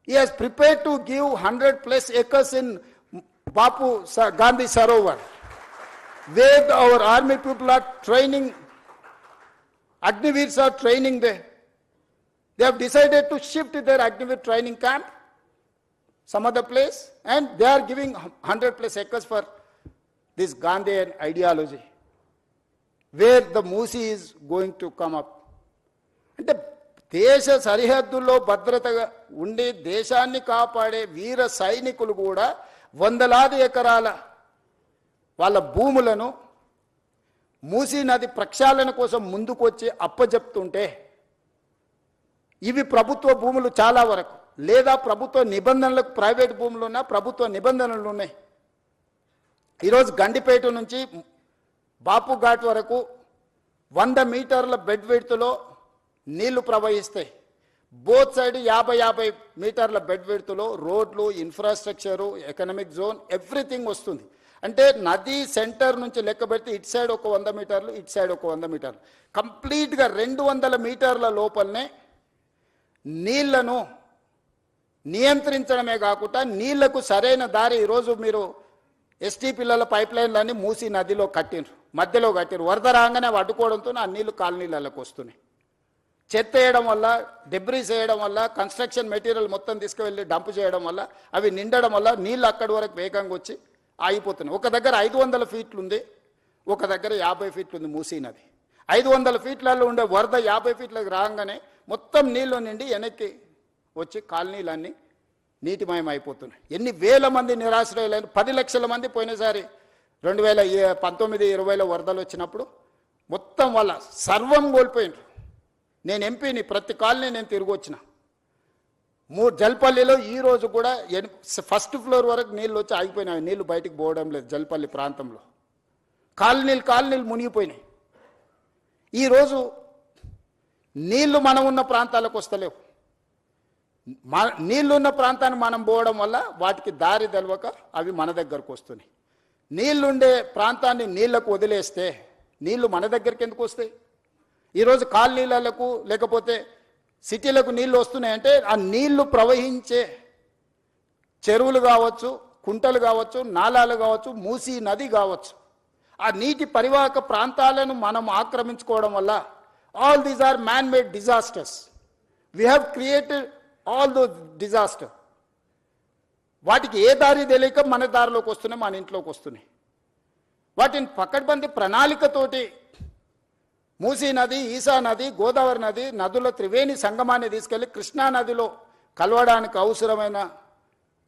He has prepared to give 100+ acres in Bapu Gandhi Sarovar, where our army people are training, Agniveers are training there. They have decided to shift their Agniveer training camp some other place, and they are giving 100+ acres for this Gandhian ideology, where the Musi is going to come up. అంటే దేశ సరిహద్దుల్లో భద్రతగా ఉండి దేశాన్ని కాపాడే వీర సైనికులు కూడా వందలాది ఎకరాల వాళ్ళ భూములను మూసీ నది ప్రక్షాళన కోసం ముందుకొచ్చి అప్పజెప్తుంటే, ఇవి ప్రభుత్వ భూములు చాలా వరకు, లేదా ప్రభుత్వ నిబంధనలకు ప్రైవేట్ భూములు ఉన్నా ప్రభుత్వ నిబంధనలు ఉన్నాయి. ఈరోజు గండిపేట నుంచి బాపు ఘాట్ వరకు 100 మీటర్ల బెడ్ విడ్త్లో నీళ్లు ప్రవహిస్తాయి. బోత్ సైడ్ 50 మీటర్ల బెడ్ విడ్త్లో రోడ్లు, ఇన్ఫ్రాస్ట్రక్చరు, ఎకనామిక్ జోన్, ఎవ్రీథింగ్ వస్తుంది. అంటే నది సెంటర్ నుంచి లెక్క పెడితే ఇటు సైడ్ ఒక 100 మీటర్లు, ఇటు సైడ్ ఒక 100 మీటర్లు, కంప్లీట్గా 200 మీటర్ల లోపలనే నీళ్లను నియంత్రించడమే కాకుండా నీళ్లకు సరైన దారి. ఈరోజు మీరు ఎస్టీ పిల్లల పైప్ లైన్లన్నీ మూసీ నదిలో కట్టిండ్రు, మధ్యలో కట్టిరు. వరద రాగానే అడ్డుకోవడంతో ఆ నీళ్లు కాలనీలకు వస్తున్నాయి. చెత్త వేయడం వల్ల, డెబ్రీస్ వేయడం వల్ల, కన్స్ట్రక్షన్ మెటీరియల్ మొత్తం తీసుకువెళ్ళి డంప్ చేయడం వల్ల, అవి నిండడం వల్ల నీళ్ళు అక్కడి వరకు వేగంగా వచ్చి ఆగిపోతున్నాయి. ఒక దగ్గర 500 ఫీట్లు ఉంది, ఒక దగ్గర 50 ఫీట్లు ఉంది మూసీ నది. 500 ఫీట్లలో ఉండే వరద 50 ఫీట్లకు రాగానే మొత్తం నీళ్లు నిండి వెనక్కి వచ్చి కాలనీలన్నీ నీటిమయం అయిపోతున్నాయి. ఎన్ని వేల మంది నిరాశ్రయులైన, 10 లక్షల మంది పోయినసారి 2019-20లో వరదలు వచ్చినప్పుడు మొత్తం వాళ్ళ సర్వం కోల్పోయినారు. నేను ఎంపీని, ప్రతి కాలనీ నేను తిరిగి వచ్చిన. జల్పల్లిలో ఈరోజు కూడా 1st ఫ్లోర్ వరకు నీళ్ళు వచ్చి ఆగిపోయినాయి. నీళ్లు బయటికి పోవడం లేదు. జల్పల్లి ప్రాంతంలో కాలనీలు మునిగిపోయినాయి. ఈరోజు నీళ్లు మనం ఉన్న ప్రాంతాలకు వస్తలేవు. నీళ్లున్న ప్రాంతాన్ని మనం పోవడం వల్ల వాటికి దారి తెలవక అవి మన దగ్గరకు వస్తున్నాయి. నీళ్లుండే ప్రాంతాన్ని నీళ్లకు వదిలేస్తే నీళ్లు మన దగ్గరికి ఎందుకు వస్తాయి? ఈరోజు కాలనీలకు లేకపోతే సిటీలకు నీళ్లు వస్తున్నాయంటే ఆ నీళ్లు ప్రవహించే చెరువులు కావచ్చు, కుంటలు కావచ్చు, నాలాలు కావచ్చు, మూసీ నది కావచ్చు, ఆ నీటి పరివాహక ప్రాంతాలను మనం ఆక్రమించుకోవడం వల్ల all these are man made disasters. We have created all those disaster. వాటికి ఏ దారి తెలియక మన దారిలోకి వస్తున్నాయి, మన ఇంట్లోకి వస్తున్నాయి. వాటిని పకడ్బందీ ప్రణాళికతోటి మూసీ నది, ఈసా నది, గోదావరి నది నదుల త్రివేణి సంగమాన్ని తీసుకెళ్లి కృష్ణా నదిలో కలవడానికి అవసరమైన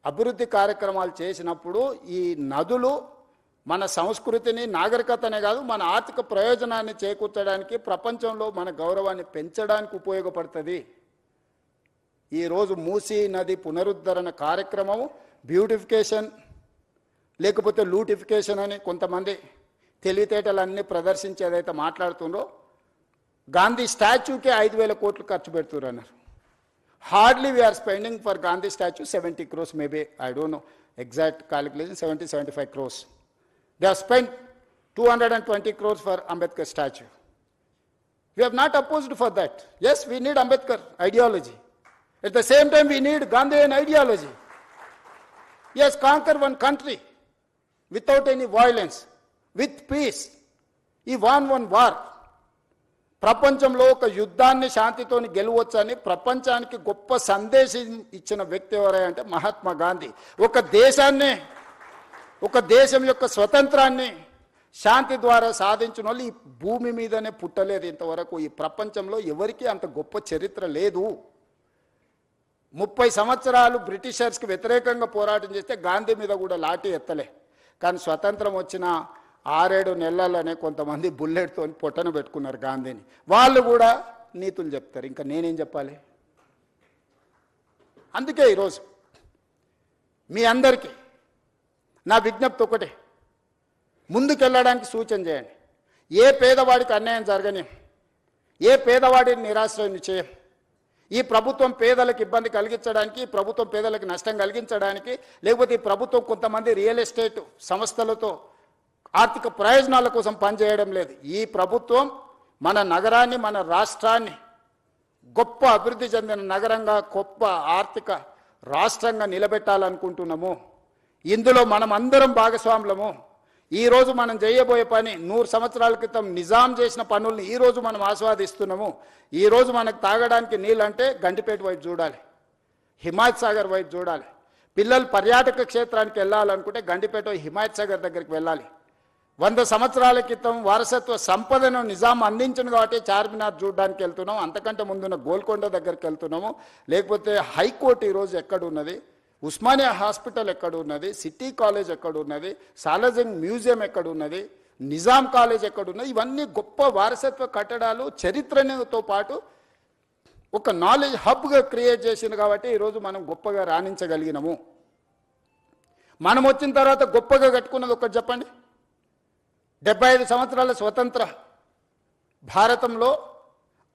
అభివృద్ధి కార్యక్రమాలు చేసినప్పుడు ఈ నదులు మన సంస్కృతిని, నాగరికతనే కాదు మన ఆర్థిక ప్రయోజనాన్ని చేకూర్చడానికి, ప్రపంచంలో మన గౌరవాన్ని పెంచడానికి ఉపయోగపడుతుంది. ఈరోజు మూసీ నది పునరుద్ధరణ కార్యక్రమం బ్యూటిఫికేషన్ లేకపోతే లూటిఫికేషన్ అని కొంతమంది తెలివితేటలన్నీ ప్రదర్శించి ఏదైతే మాట్లాడుతుందో, గాంధీ స్టాచ్యూకే 5,000 కోట్లు ఖర్చు పెడుతున్నారు అన్నారు. Hardly we're spending for Gandhi statue 70 crores, maybe I don't know exact calculation, 70-75 crores. They have spent 220 crores for Ambedkar statue. We have not opposed for that. Yes, we need Ambedkar ideology. At the same time, we need Gandhian ideology. Yes, conquer one country without any violence, with peace. He won one war. ప్రపంచంలో ఒక యుద్ధాన్ని శాంతితోని గెలవచ్చని ప్రపంచానికి గొప్ప సందేశం ఇచ్చిన వ్యక్తి ఎవరంటే మహాత్మా గాంధీ. ఒక దేశం యొక్క స్వతంత్రాన్ని శాంతి ద్వారా సాధించిన వాళ్ళు ఈ భూమి మీదనే పుట్టలేదు ఇంతవరకు. ఈ ప్రపంచంలో ఎవరికి అంత గొప్ప చరిత్ర లేదు. 30 సంవత్సరాలు బ్రిటిషర్స్కి వ్యతిరేకంగా పోరాటం చేస్తే గాంధీ మీద కూడా లాఠీ ఎత్తలే. కానీ స్వతంత్రం వచ్చిన 6-7 నెలలనే కొంతమంది బుల్లెట్తో పొట్టన పెట్టుకున్నారు గాంధీని. వాళ్ళు కూడా నీతులు చెప్తారు, ఇంకా నేనేం చెప్పాలి? అందుకే ఈరోజు మీ అందరికీ నా విజ్ఞప్తి ఒకటే, ముందుకెళ్ళడానికి సూచన చేయండి. ఏ పేదవాడికి అన్యాయం జరగని, ఏ పేదవాడిని నిరాశ్రయం చేయం. ఈ ప్రభుత్వం పేదలకు ఇబ్బంది కలిగించడానికి, ఈ ప్రభుత్వం పేదలకు నష్టం కలిగించడానికి, లేకపోతే ఈ ప్రభుత్వం కొంతమంది రియల్ ఎస్టేట్ సంస్థలతో ఆర్థిక ప్రయోజనాల కోసం పనిచేయడం లేదు. ఈ ప్రభుత్వం మన నగరాన్ని, మన రాష్ట్రాన్ని గొప్ప అభివృద్ధి చెందిన నగరంగా, గొప్ప ఆర్థిక రాష్ట్రంగా నిలబెట్టాలనుకుంటున్నాము. ఇందులో మనం అందరం భాగస్వాములము. ఈరోజు మనం చేయబోయే పని 100 సంవత్సరాల క్రితం నిజాం చేసిన పనుల్ని ఈరోజు మనం ఆస్వాదిస్తున్నాము. ఈరోజు మనకు తాగడానికి నీళ్ళంటే గండిపేట వైపు చూడాలి, హిమాయత్ సాగర్ వైపు చూడాలి. పిల్లలు పర్యాటక క్షేత్రానికి వెళ్ళాలనుకుంటే గండిపేట హిమాయత్ సాగర్ దగ్గరికి వెళ్ళాలి. 100 సంవత్సరాల క్రితం వారసత్వ సంపదను నిజాం అందించిన కాబట్టి చార్మినార్ చూడడానికి వెళ్తున్నాము. అంతకంటే ముందున్న గోల్కొండ దగ్గరికి వెళ్తున్నాము. లేకపోతే హైకోర్టు ఈరోజు ఎక్కడున్నది, ఉస్మానియా హాస్పిటల్ ఎక్కడున్నది, సిటీ కాలేజ్ ఎక్కడున్నది, సాలార్జంగ్ మ్యూజియం ఎక్కడున్నది, నిజాం కాలేజ్ ఎక్కడున్నది, ఇవన్నీ గొప్ప వారసత్వ కట్టడాలు చరిత్రతో పాటు ఒక నాలెడ్జ్ హబ్గా క్రియేట్ చేసింది కాబట్టి ఈరోజు మనం గొప్పగా రాణించగలిగినాము. మనం వచ్చిన తర్వాత గొప్పగా కట్టుకున్నది ఒకటి చెప్పండి. 75 సంవత్సరాల స్వతంత్ర భారతంలో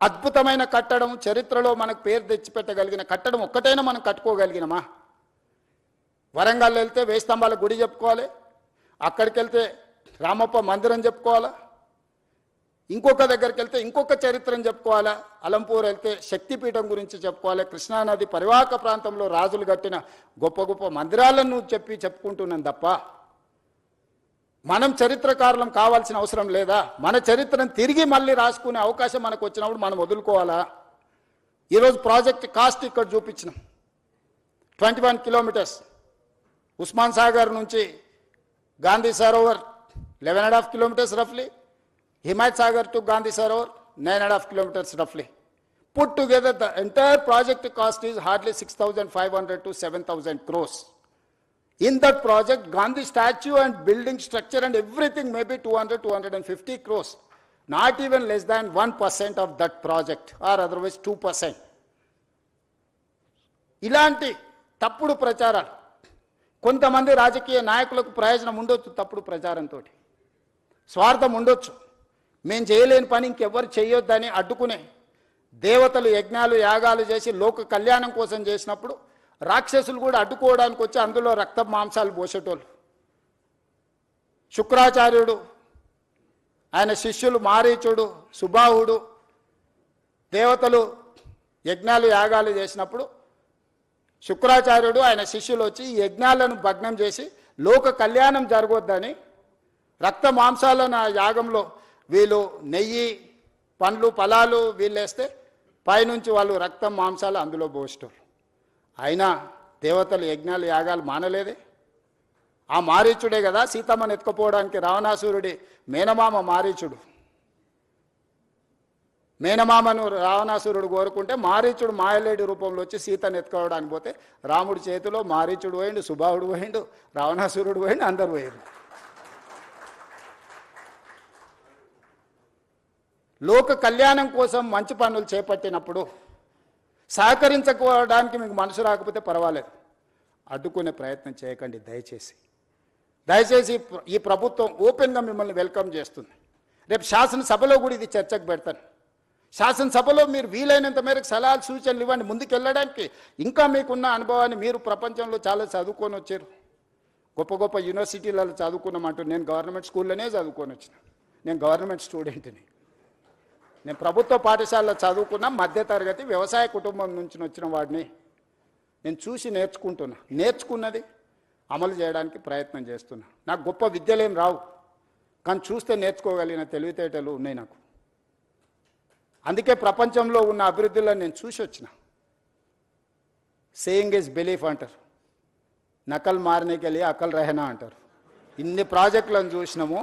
అద్భుతమైన కట్టడం, చరిత్రలో మనకు పేరు తెచ్చిపెట్టగలిగిన కట్టడం ఒక్కటైనా మనం కట్టుకోగలిగినమా? వరంగల్ వెళ్తే వేయి స్తంభాల గుడి చెప్పుకోవాలి, అక్కడికి వెళ్తే రామప్ప మందిరం చెప్పుకోవాలా, ఇంకొక దగ్గరికి వెళ్తే ఇంకొక చరిత్రను చెప్పుకోవాలా, అలంపూర్ వెళ్తే శక్తిపీఠం గురించి చెప్పుకోవాలి, కృష్ణానది పరివాహక ప్రాంతంలో రాజులు కట్టిన గొప్ప గొప్ప మందిరాలను చెప్పుకుంటున్నాం తప్ప మనం చరిత్రకారులం కావాల్సిన అవసరం లేదా? మన చరిత్రను తిరిగి మళ్ళీ రాసుకునే అవకాశం మనకు వచ్చినప్పుడు మనం వదులుకోవాలా? ఈరోజు ప్రాజెక్ట్ కాస్ట్ ఇక్కడ చూపించినాం. 21 kilometers ఉస్మాన్ సాగర్ నుంచి గాంధీ సరోవర్ 11.5 kilometers రఫ్లీ, Himayat Sagar to Gandhi Sarovar 9.5 kilometers roughly. Put together the entire project cost is hardly 6,500 to 7,000 crores. In that project, Gandhi statue and building structure and everything may be 200-250 crores. Not even less than 1% of that project or otherwise 2%. ఇలాంటి తప్పుడు ప్రచారాలు కొంతమంది రాజకీయ నాయకులకు ప్రయోజనం ఉండొచ్చు. తప్పుడు ప్రచారంతో స్వార్థం ఉండొచ్చు. మేము చేయలేని పని ఇంకెవ్వరు చేయొద్దని అడ్డుకునే దేవతలు యజ్ఞాలు యాగాలు చేసి లోక కళ్యాణం కోసం చేసినప్పుడు రాక్షసులు కూడా అడ్డుకోవడానికి వచ్చి అందులో రక్త మాంసాలు పోసేటోళ్ళు. శుక్రాచార్యుడు, ఆయన శిష్యులు మారీచుడు, సుబాహుడు, దేవతలు యజ్ఞాలు యాగాలు చేసినప్పుడు శుక్రాచార్యుడు ఆయన శిష్యులు వచ్చి ఈ యజ్ఞాలను భగ్నం చేసి లోక కళ్యాణం జరగొద్దని రక్త మాంసాలను ఆ యాగంలో వీళ్ళు నెయ్యి పండ్లు ఫలాలు వీళ్ళేస్తే పైనుంచి వాళ్ళు రక్తం మాంసాలు అందులో పోస్తారు. అయినా దేవతలు యజ్ఞాలు యాగాలు మానలేదే. ఆ మారీచుడే కదా సీతమ్మను ఎత్తుకుపోవడానికి రావణాసురుడి మేనమామ మారీచుడు. మేనమామను రావణాసురుడు కోరుకుంటే మారీచుడు మాయలేడి రూపంలో వచ్చి సీతను ఎత్తుకోవడానికి పోతే రాముడి చేతిలో మారీచుడు పోయిండు, సుబాహుడు పోయిండు, రావణాసురుడు పోయిండు, అందరు పోయిండు. లోక కళ్యాణం కోసం మంచి పనులు చేపట్టినప్పుడు సహకరించుకోవడానికి మీకు మనసు రాకపోతే పర్వాలేదు, అడ్డుకునే ప్రయత్నం చేయకండి దయచేసి. దయచేసి ఈ ప్రభుత్వం ఓపెన్గా మిమ్మల్ని వెల్కమ్ చేస్తుంది. రేపు శాసనసభలో కూడా ఇది చర్చకు పెడతాను. శాసనసభలో మీరు వీలైనంత మేరకు సలహాలు సూచనలు ఇవ్వండి ముందుకెళ్ళడానికి. ఇంకా మీకున్న అనుభవాన్ని, మీరు ప్రపంచంలో చాలా చదువుకొని వచ్చారు, గొప్ప గొప్ప యూనివర్సిటీలలో చదువుకున్నామంటూ. నేను గవర్నమెంట్ స్కూల్లోనే చదువుకొని వచ్చిన, నేను గవర్నమెంట్ స్టూడెంట్ని. నేను ప్రభుత్వ పాఠశాలలో చదువుకున్న మధ్యతరగతి వ్యవసాయ కుటుంబం నుంచి వచ్చిన వాడిని. నేను చూసి నేర్చుకున్నది అమలు చేయడానికి ప్రయత్నం చేస్తున్నా. నాకు గొప్ప విద్యలేం రావు, కానీ చూస్తే నేర్చుకోగలిగిన తెలివితేటలు ఉన్నాయి నాకు. అందుకే ప్రపంచంలో ఉన్న అభివృద్ధిలో నేను చూసి వచ్చిన. సేయింగ్ ఇస్ బిలీఫ్ అంటారు, నకల్ మారనేకి వెళ్ళి అకల్ రెహనా అంటారు. ఇన్ని ప్రాజెక్టులను చూసినాము,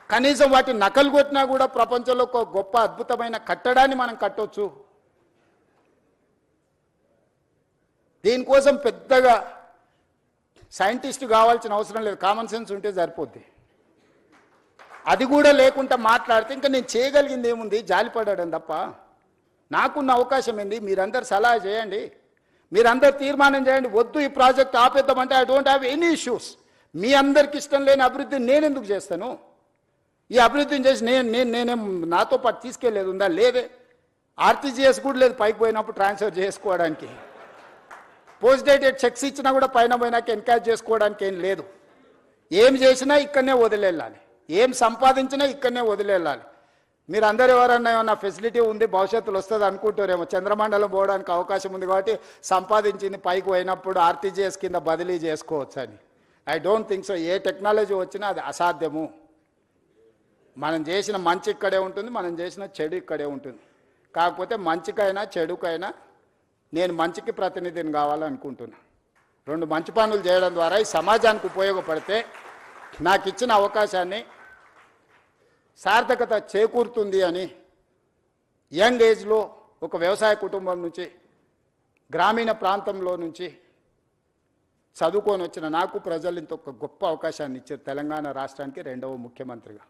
కనీసం వాటి నకలు కొట్టినా కూడా ప్రపంచంలో ఒక గొప్ప అద్భుతమైన కట్టడాన్ని మనం కట్టవచ్చు. దీనికోసం పెద్దగా సైంటిస్ట్ కావాల్సిన అవసరం లేదు, కామన్ సెన్స్ ఉంటే సరిపోద్ది. అది కూడా లేకుండా మాట్లాడితే ఇంకా నేను చేయగలిగింది ఏముంది, జాలిపడడం తప్ప. నాకున్న అవకాశం ఏంది, మీరందరు సలహా చేయండి, మీరందరు తీర్మానం చేయండి. వద్దు ఈ ప్రాజెక్ట్ ఆపేద్దామంటే I don't have any issues. మీ అందరికి ఇష్టం లేని అభివృద్ధి నేను ఎందుకు చేస్తాను? ఈ అభివృద్ధిని చేసి నేనేం నాతో పాటు తీసుకెళ్లేదు ఉందా? లేదే. ఆర్టీజీఎస్ కూడా లేదు పైకి పోయినప్పుడు ట్రాన్స్ఫర్ చేసుకోవడానికి. పోస్ట్ డేటెడ్ చెక్స్ ఇచ్చినా కూడా పైన పోయినాక ఎన్కరేజ్ చేసుకోవడానికి ఏం లేదు. ఏం చేసినా ఇక్కడనే వదిలేళ్ళాలి, ఏం సంపాదించినా ఇక్కడనే వదిలేళ్ళాలి. మీరు అందరు ఎవరన్నా ఏమన్నా ఫెసిలిటీ ఉంది భవిష్యత్తులో వస్తుంది అనుకుంటారేమో. చంద్రమండలం పోవడానికి అవకాశం ఉంది కాబట్టి సంపాదించింది పైకి పోయినప్పుడు ఆర్టీజీఎస్ కింద బదిలీ చేసుకోవచ్చు అని. I don't think so. A technology వచ్చినా అది అసాధ్యము. మనం చేసిన మంచి ఇక్కడే ఉంటుంది, మనం చేసిన చెడు ఇక్కడే ఉంటుంది. కాకపోతే మంచికైనా చెడుకైనా నేను మంచికి ప్రతినిధిని కావాలనుకుంటున్నా. రెండు మంచి పనులు చేయడం ద్వారా ఈ సమాజానికి ఉపయోగపడితే నాకు ఇచ్చిన అవకాశాన్ని సార్థకత చేకూరుతుంది అని యంగ్ ఏజ్లో ఒక వ్యవసాయ కుటుంబం నుంచి, గ్రామీణ ప్రాంతంలో నుంచి చదువుకొని వచ్చిన నాకు ప్రజలు ఇంత ఒక గొప్ప అవకాశాన్ని ఇచ్చారు. తెలంగాణ రాష్ట్రానికి 2వ ముఖ్యమంత్రిగా.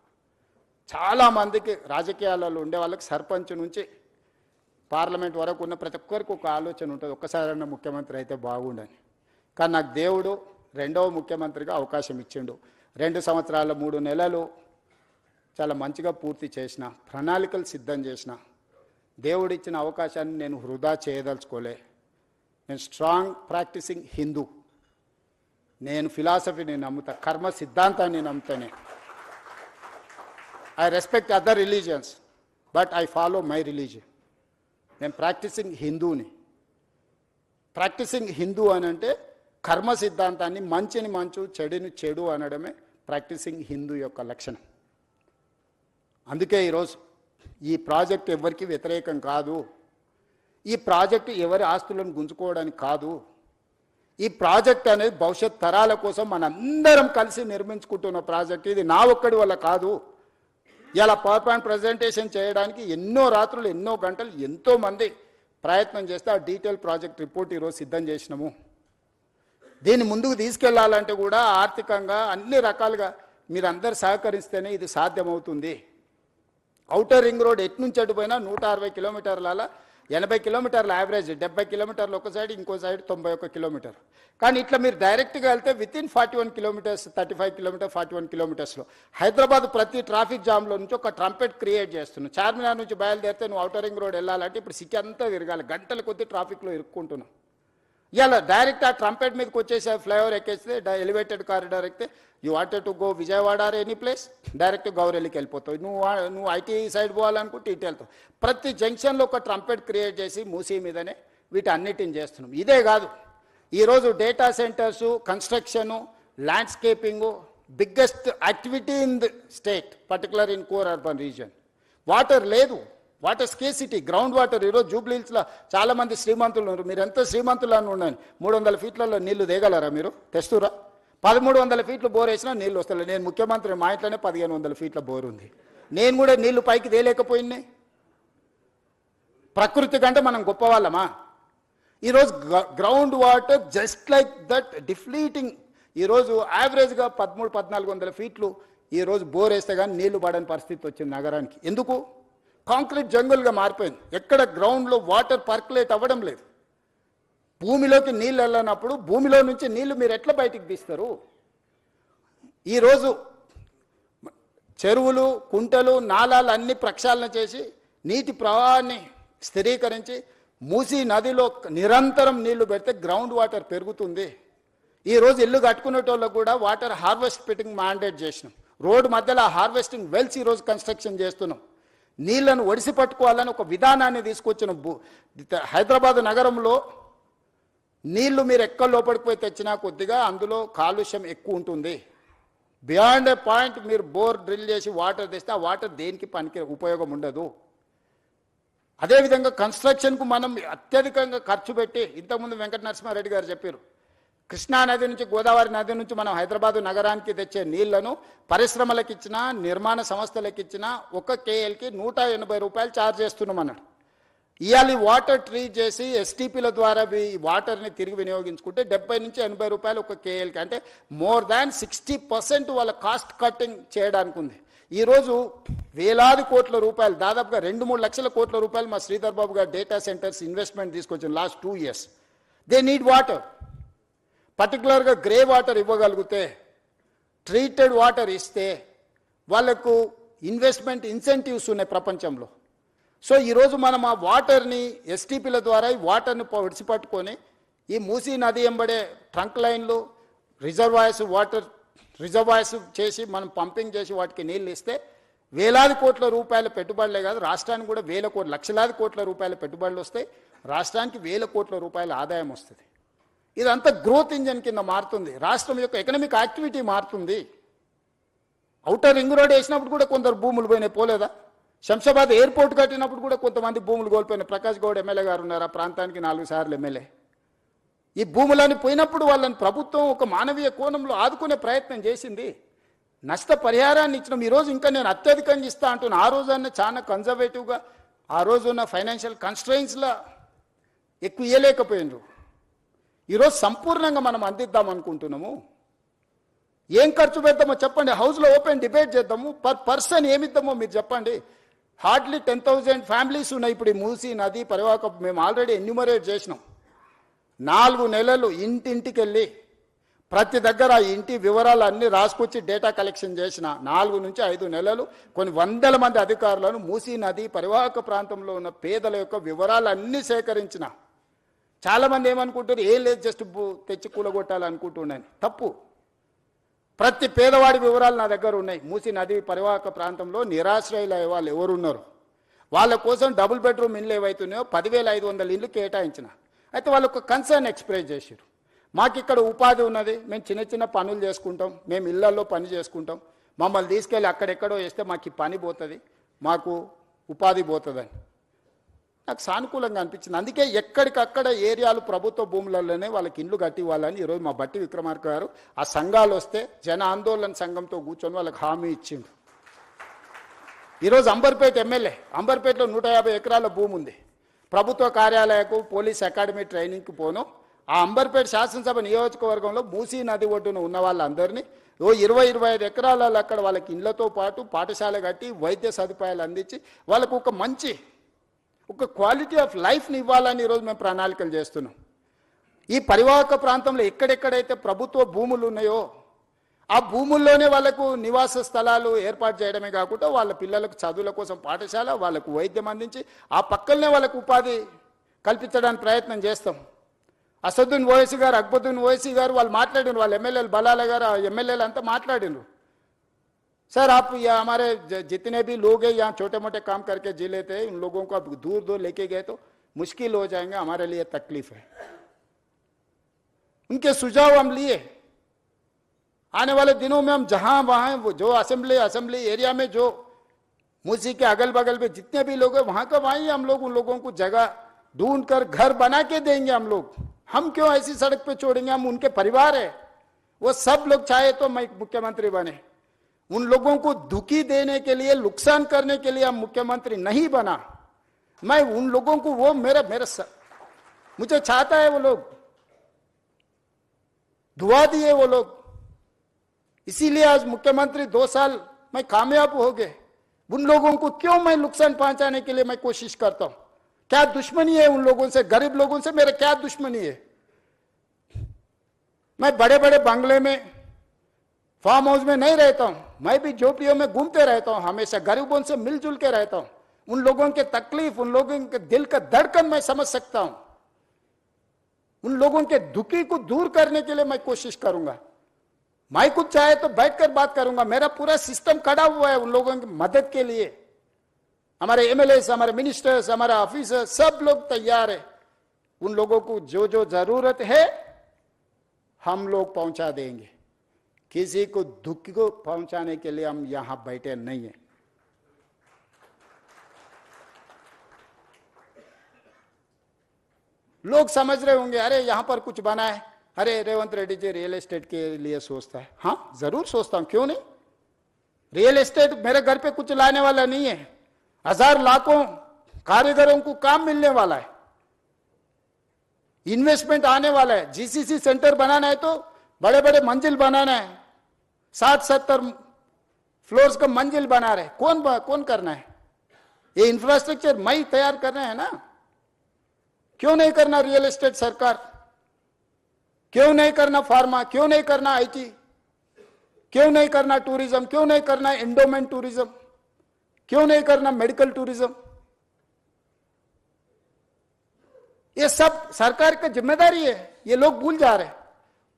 చాలామందికి రాజకీయాలలో ఉండే వాళ్ళకి సర్పంచ్ నుంచి పార్లమెంట్ వరకు ఉన్న ప్రతి ఒక్కరికి ఒక ఆలోచన ఉంటుంది, ఒక్కసారైనా ముఖ్యమంత్రి అయితే బాగుండని. కానీ నాకు దేవుడు 2వ ముఖ్యమంత్రిగా అవకాశం ఇచ్చిండు. 2 సంవత్సరాల 3 నెలలు చాలా మంచిగా పూర్తి చేసిన, ప్రణాళికలు సిద్ధం చేసిన. దేవుడిచ్చిన అవకాశాన్ని నేను వృధా చేయదలుచుకోలే. నేను స్ట్రాంగ్ ప్రాక్టీసింగ్ హిందూ. నేను ఫిలాసఫీని నమ్ముతా, కర్మ సిద్ధాంతాన్ని నమ్ముతానే. I respect other religions, but I follow my religion. నేను ప్రాక్టీసింగ్ హిందూని. ప్రాక్టీసింగ్ హిందూ అని అంటే కర్మ సిద్ధాంతాన్ని, మంచిని మంచు, చెడుని చెడు అనడమే ప్రాక్టీసింగ్ హిందూ యొక్క లక్షణం. అందుకే ఈరోజు ఈ ప్రాజెక్ట్ ఎవరికి వ్యతిరేకం కాదు. ఈ ప్రాజెక్టు ఎవరి ఆస్తులను గుంజుకోవడానికి కాదు. ఈ ప్రాజెక్ట్ అనేది భవిష్యత్ తరాల కోసం మనందరం కలిసి నిర్మించుకుంటున్న ప్రాజెక్ట్. ఇది నా ఒక్కడి వల్ల కాదు. ఇలా పవర్ పాయింట్ ప్రజెంటేషన్ చేయడానికి ఎన్నో రాత్రులు, ఎన్నో గంటలు, ఎంతోమంది ప్రయత్నం చేస్తే ఆ డీటెయిల్ ప్రాజెక్ట్ రిపోర్ట్ ఈరోజు సిద్ధం చేసినాము. దీన్ని ముందుకు తీసుకెళ్లాలంటే కూడా ఆర్థికంగా అన్ని రకాలుగా మీరందరూ సహకరిస్తేనే ఇది సాధ్యమవుతుంది. ఔటర్ రింగ్ రోడ్ ఎటు నుంచి అటుపోయినా 160 కిలోమీటర్ల, 80 కిలోమీటర్ల యావరేజ్, 70 కిలోమీటర్లు ఒక సైడ్, ఇంకో సైడ్ 91 కిలోమీటర్. కానీ ఇట్లా మీరు డైరెక్ట్గా వెళ్తే వితిన్ 41 కిలోమీటర్స్, 35 కిలోమీటర్, 41 కిలోమీటర్స్లో హైదరాబాద్ ప్రతి ట్రాఫిక్ జామ్లో నుంచి ఒక ట్రంపెట్ క్రియేట్ చేస్తున్నావు. చార్మినార్ నుంచి బయలుదేరితే నువ్వు ఔటర్ రింగ్ రోడ్ వెళ్ళాలంటే ఇప్పుడు సిటీ అంతా తిరగాలి, గంటల కొద్దీ ట్రాఫిక్లో ఇరుక్కుంటున్నావు. ఇలా డైరెక్ట్ ఆ ట్రంపెట్ మీదకి వచ్చేసి ఫ్లైఓవర్ ఎక్కేస్తే ఎలివేటెడ్ కారిడార్ ఎక్కితే you wanted to go Vijayawada or any place direct గౌరెల్లికి వెళ్ళిపోతావు. నువ్వు ఐటీ సైడ్ పోవాలనుకుంటే ఇటు వెళ్తావు. ప్రతి జంక్షన్లో ఒక ట్రంపెట్ క్రియేట్ చేసి మూసీ మీదనే వీటన్నిటిని చేస్తున్నాం. ఇదే కాదు, ఈరోజు data centres, construction, landscaping biggest activity in the state, particular in core urban region. Water లేదు, వాటర్ స్కేసిటీ, గ్రౌండ్ వాటర్. ఈరోజు జూబ్లీహిల్స్లో చాలామంది శ్రీమంతులు ఉన్నారు. మీరు ఎంత శ్రీమంతులు అని ఉండండి, 300 ఫీట్లలో నీళ్లు దిగలరా? మీరు తెస్తురా? 1300 ఫీట్లు బోర్ వేసినా నీళ్ళు వస్తలేదు. నేను ముఖ్యమంత్రి, మా ఇంట్లోనే 1500 ఫీట్ల బోర్ ఉంది. నేను కూడా నీళ్లు పైకి తేలేకపోయినాయి. ప్రకృతి కంటే మనం గొప్పవాళ్ళమా? ఈరోజు ground water just like that depleting. ఈరోజు యావరేజ్గా 1300-1400 ఫీట్లు ఈరోజు బోర్ వేస్తే కానీ నీళ్లు పడని పరిస్థితి వచ్చింది నగరానికి. ఎందుకు? కాంక్రీట్ జంగుల్గా మారిపోయింది. ఎక్కడ గ్రౌండ్లో వాటర్ పర్కులేట్ అవ్వడం లేదు. భూమిలోకి నీళ్ళు వెళ్ళినప్పుడు భూమిలో నుంచి నీళ్లు మీరు ఎట్లా బయటికి తీస్తారు? ఈరోజు చెరువులు, కుంటలు, నాలాలు అన్ని ప్రక్షాళన చేసి నీటి ప్రవాహాన్ని స్థిరీకరించి మూసీ నదిలో నిరంతరం నీళ్లు పెడితే గ్రౌండ్ వాటర్ పెరుగుతుంది. ఈరోజు ఇల్లు కట్టుకునేటోళ్ళకు కూడా వాటర్ హార్వెస్ట్ పెట్టింగ్ మ్యాండేట్ చేసినాం. రోడ్డు మధ్యలో హార్వెస్టింగ్ వెల్స్ ఈరోజు కన్స్ట్రక్షన్ చేస్తున్నాం. నీళ్లను ఒడిసి పట్టుకోవాలని ఒక విధానాన్ని తీసుకొచ్చిన హైదరాబాద్ నగరంలో నీళ్లు మీరు ఎక్కడ లోపలికి పోయి తెచ్చినా కొద్దిగా అందులో కాలుష్యం ఎక్కువ ఉంటుంది. బియాండ్ ఏ పాయింట్ మీరు బోర్ డ్రిల్ చేసి వాటర్ తెస్తే ఆ వాటర్ దేనికి పనికి ఉపయోగం ఉండదు. అదేవిధంగా కన్స్ట్రక్షన్కు మనం అత్యధికంగా ఖర్చు పెట్టి, ఇంతకుముందు వెంకట నరసింహారెడ్డి గారు చెప్పారు, కృష్ణా నది నుంచి, గోదావరి నది నుంచి మనం హైదరాబాదు నగరానికి తెచ్చే నీళ్లను పరిశ్రమలకు ఇచ్చినా, నిర్మాణ సంస్థలకు ఇచ్చినా 1 KLకి 180 రూపాయలు ఛార్జ్ చేస్తున్నాం అన్నాడు. ఇవాళ వాటర్ ట్రీట్ చేసి ఎస్టీపీల ద్వారా వాటర్ని తిరిగి వినియోగించుకుంటే 70 నుంచి 80 రూపాయలు 1 KLకి, అంటే మోర్ దాన్ 60% వాళ్ళ కాస్ట్ కట్టింగ్ చేయడానికి ఉంది. ఈరోజు వేలాది కోట్ల రూపాయలు, దాదాపుగా 2-3 లక్షల కోట్ల రూపాయలు మా శ్రీధర్ బాబు గారు డేటా సెంటర్స్ ఇన్వెస్ట్మెంట్ తీసుకొచ్చిన last 2 years. They need water. పర్టికులర్గా గ్రే వాటర్ ఇవ్వగలిగితే, ట్రీటెడ్ వాటర్ ఇస్తే వాళ్ళకు ఇన్వెస్ట్మెంట్ ఇన్సెంటివ్స్ ఉన్నాయి ప్రపంచంలో. సో ఈరోజు మనం ఆ వాటర్ని ఎస్టీపీల ద్వారా ఈ వాటర్ని విడిచిపట్టుకొని ఈ మూసీ నది ఎంబడే ట్రంక్ లైన్లు, రిజర్వాయర్స్, వాటర్ రిజర్వాయర్స్ చేసి మనం పంపింగ్ చేసి వాటికి నీళ్ళు ఇస్తే వేలాది కోట్ల రూపాయల పెట్టుబడులే కాదు, రాష్ట్రానికి కూడా లక్షలాది కోట్ల రూపాయల పెట్టుబడులు వస్తాయి. రాష్ట్రానికి 1000 కోట్ల రూపాయల ఆదాయం వస్తుంది. ఇదంతా గ్రోత్ ఇంజన్ కింద మారుతుంది. రాష్ట్రం యొక్క ఎకనామిక్ యాక్టివిటీ మారుతుంది. ఔటర్ రింగ్ రోడ్ వేసినప్పుడు కూడా కొందరు భూములు పోయినాయి, పోలేదా? శంషాబాద్ ఎయిర్పోర్ట్ కట్టినప్పుడు కూడా కొంతమంది భూములు కోల్పోయినాయి. ప్రకాష్ గౌడ్ ఎమ్మెల్యే గారు ఉన్నారు, ఆ ప్రాంతానికి 4 సార్లు ఎమ్మెల్యే. ఈ భూములని పోయినప్పుడు వాళ్ళని ప్రభుత్వం ఒక మానవీయ కోణంలో ఆదుకునే ప్రయత్నం చేసింది. నష్ట పరిహారాన్ని ఇచ్చినాం. ఈరోజు ఇంకా నేను అత్యధికంగా ఇస్తా అంటున్నా. ఆ రోజన్నా చాలా కన్జర్వేటివ్గా, ఆ రోజున్న ఫైనాన్షియల్ కన్స్ట్రెయిన్స్లో ఎక్కువ ఇవ్వలేకపోయినారు. ఈరోజు సంపూర్ణంగా మనం అందిద్దాం అనుకుంటున్నాము. ఏం ఖర్చు పెడతామో చెప్పండి, హౌస్లో ఓపెన్ డిబేట్ చేద్దాము. పర్ పర్సన్ ఏమిద్దామో మీరు చెప్పండి. హార్డ్లీ 10,000 ఫ్యామిలీస్ ఉన్నాయి ఇప్పుడు ఈ మూసీ నది పరివాహక. మేము ఆల్రెడీ ఎన్యూమరేట్ చేసినాం. 4 నెలలు ఇంటింటికి వెళ్ళి ప్రతి దగ్గర ఆ ఇంటి వివరాలు అన్నీ రాసుకొచ్చి డేటా కలెక్షన్ చేసిన 4 నుంచి 5 నెలలు కొన్ని వందల మంది అధికారులను మూసీ నది పరివాహక ప్రాంతంలో ఉన్న పేదల యొక్క వివరాలు అన్నీ సేకరించిన. చాలామంది ఏమనుకుంటారు, ఏం లేదు జస్ట్ తెచ్చి కూలగొట్టాలనుకుంటున్నాను. తప్పు. ప్రతి పేదవాడి వివరాలు నా దగ్గర ఉన్నాయి. మూసీ నది పరివాహక ప్రాంతంలో నిరాశ్రయుల వాళ్ళు ఎవరున్నారు, వాళ్ళ కోసం డబుల్ బెడ్రూమ్ ఇండ్లు ఏవైతున్నాయో 10,500 ఇండ్లు కేటాయించిన. అయితే వాళ్ళు ఒక కన్సర్న్ ఎక్స్ప్రెస్ చేశారు. మాకు ఇక్కడ ఉపాధి ఉన్నది, మేము చిన్న చిన్న పనులు చేసుకుంటాం, మేము ఇళ్లలో పని చేసుకుంటాం, మమ్మల్ని తీసుకెళ్ళి అక్కడెక్కడో వేస్తే మాకు ఈ పని పోతుంది, మాకు ఉపాధి పోతుందని నాకు సానుకూలంగా అనిపించింది. అందుకే ఎక్కడికక్కడ ఏరియాలు ప్రభుత్వ భూములలోనే వాళ్ళకి ఇండ్లు కట్టి ఇవ్వాలని ఈరోజు మా బట్టి విక్రమార్క గారు ఆ సంఘాలు వస్తే జన ఆందోళన సంఘంతో కూర్చొని వాళ్ళకి హామీ ఇచ్చిండు. ఈరోజు అంబర్పేట ఎమ్మెల్యే, అంబర్పేటలో 150 ఎకరాల భూమి ఉంది. ప్రభుత్వ కార్యాలయకు, పోలీస్ అకాడమీ ట్రైనింగ్కి పోను. ఆ అంబర్పేట శాసనసభ నియోజకవర్గంలో మూసీ నది ఒడ్డున ఉన్న వాళ్ళందరినీ 20-25 ఎకరాలలో అక్కడ వాళ్ళకి ఇళ్లతో పాటు పాఠశాల కట్టి వైద్య సదుపాయాలు అందించి వాళ్ళకు ఒక క్వాలిటీ ఆఫ్ లైఫ్ని ఇవ్వాలని ఈరోజు మేము ప్రణాళికలు చేస్తున్నాం. ఈ పరివాహక ప్రాంతంలో ఎక్కడెక్కడైతే ప్రభుత్వ భూములు ఉన్నాయో ఆ భూముల్లోనే వాళ్ళకు నివాస స్థలాలు ఏర్పాటు చేయడమే కాకుండా వాళ్ళ పిల్లలకు చదువుల కోసం పాఠశాల, వాళ్ళకు వైద్యం అందించి ఆ పక్కనే వాళ్ళకు ఉపాధి కల్పించడానికి ప్రయత్నం చేస్తాం. असदुद्दीन ओवैसी गाరు అక్బరుద్దీన్ ఓవైసీ గారు వాళ్ళు మాట్లాడినారు, వాళ్ళ ఎమ్మెల్యేలు బలాల గారు ఎమ్మెల్యేలు అంతా మాట్లాడినారు. सर आप ये हमारे जितने भी लोग हैं यहाँ छोटे मोटे काम करके जी लेते हैं, उन लोगों को आप दूर दूर लेके गए तो मुश्किल हो जाएंगे, हमारे लिए तकलीफ है. उनके सुझाव हम लिए. आने वाले दिनों में हम जहां वहां जो असेंबली एरिया में जो मूसी के अगल बगल में जितने भी लोग हैं वहां का वहीं हम लोग उन लोगों को जगह ढूंढ कर घर बना के देंगे. हम लोग हम क्यों ऐसी सड़क पे छोड़ेंगे, हम उनके परिवार है. वो सब लोग चाहे तो मैं मुख्यमंत्री बने, उन लोगों को दुखी देने के लिए नुकसान करने के लिए हम मुख्यमंत्री नहीं बना. मैं उन लोगों को वो मेरा मुझे चाहता है वो लोग दुआ दिए वो लोग, इसीलिए आज मुख्यमंत्री 2 साल मैं कामयाब हो गए. उन लोगों को क्यों मैं नुकसान पहुंचाने के लिए मैं कोशिश करता हूं? क्या दुश्मनी है उन लोगों से, गरीब लोगों से मेरा क्या दुश्मनी है? मैं बड़े बड़े बंगले में फार्म हाउस में नहीं रहता हूं, मैं भी झोपड़ियों में घूमते रहता हूं, हमेशा गरीबों से मिलजुल के रहता हूं. उन लोगों के तकलीफ, उन लोगों के दिल का धड़कन मैं समझ सकता हूं. उन लोगों के दुखी को दूर करने के लिए मैं कोशिश करूंगा. मैं कुछ चाहे तो बैठकर बात करूंगा. मेरा पूरा सिस्टम खड़ा हुआ है उन लोगों की मदद के लिए. हमारे एमएलए, हमारे मिनिस्टर्स, हमारे ऑफिसर सब लोग तैयार है. उन लोगों को जो जो जरूरत है हम लोग पहुंचा देंगे. किसी को दुख को पहुंचाने के लिए हम यहां बैठे नहीं है. लोग समझ रहे होंगे अरे यहां पर कुछ बना है, अरे रेवंत रेड्डी जी रियल एस्टेट के लिए सोचता है. हां जरूर सोचता हूं, क्यों नहीं. रियल एस्टेट मेरे घर पे कुछ लाने वाला नहीं है. 1000 लाखों कारीगरों को काम मिलने वाला है, इन्वेस्टमेंट आने वाला है. जीसीसी सेंटर बनाना है तो बड़े बड़े मंजिल बनाना है, 60-70 फ्लोर्स का मंजिल बना रहे. कौन करना है ये इंफ्रास्ट्रक्चर? मैं तैयार करना है ना. क्यों नहीं करना रियल एस्टेट सरकार? क्यों नहीं करना फार्मा? क्यों नहीं करना आईटी? क्यों नहीं करना टूरिज्म? क्यों नहीं करना एंडोमेंट टूरिज्म? क्यों नहीं करना मेडिकल टूरिज्म? ये सब सरकार की जिम्मेदारी है. ये लोग भूल जा रहे हैं.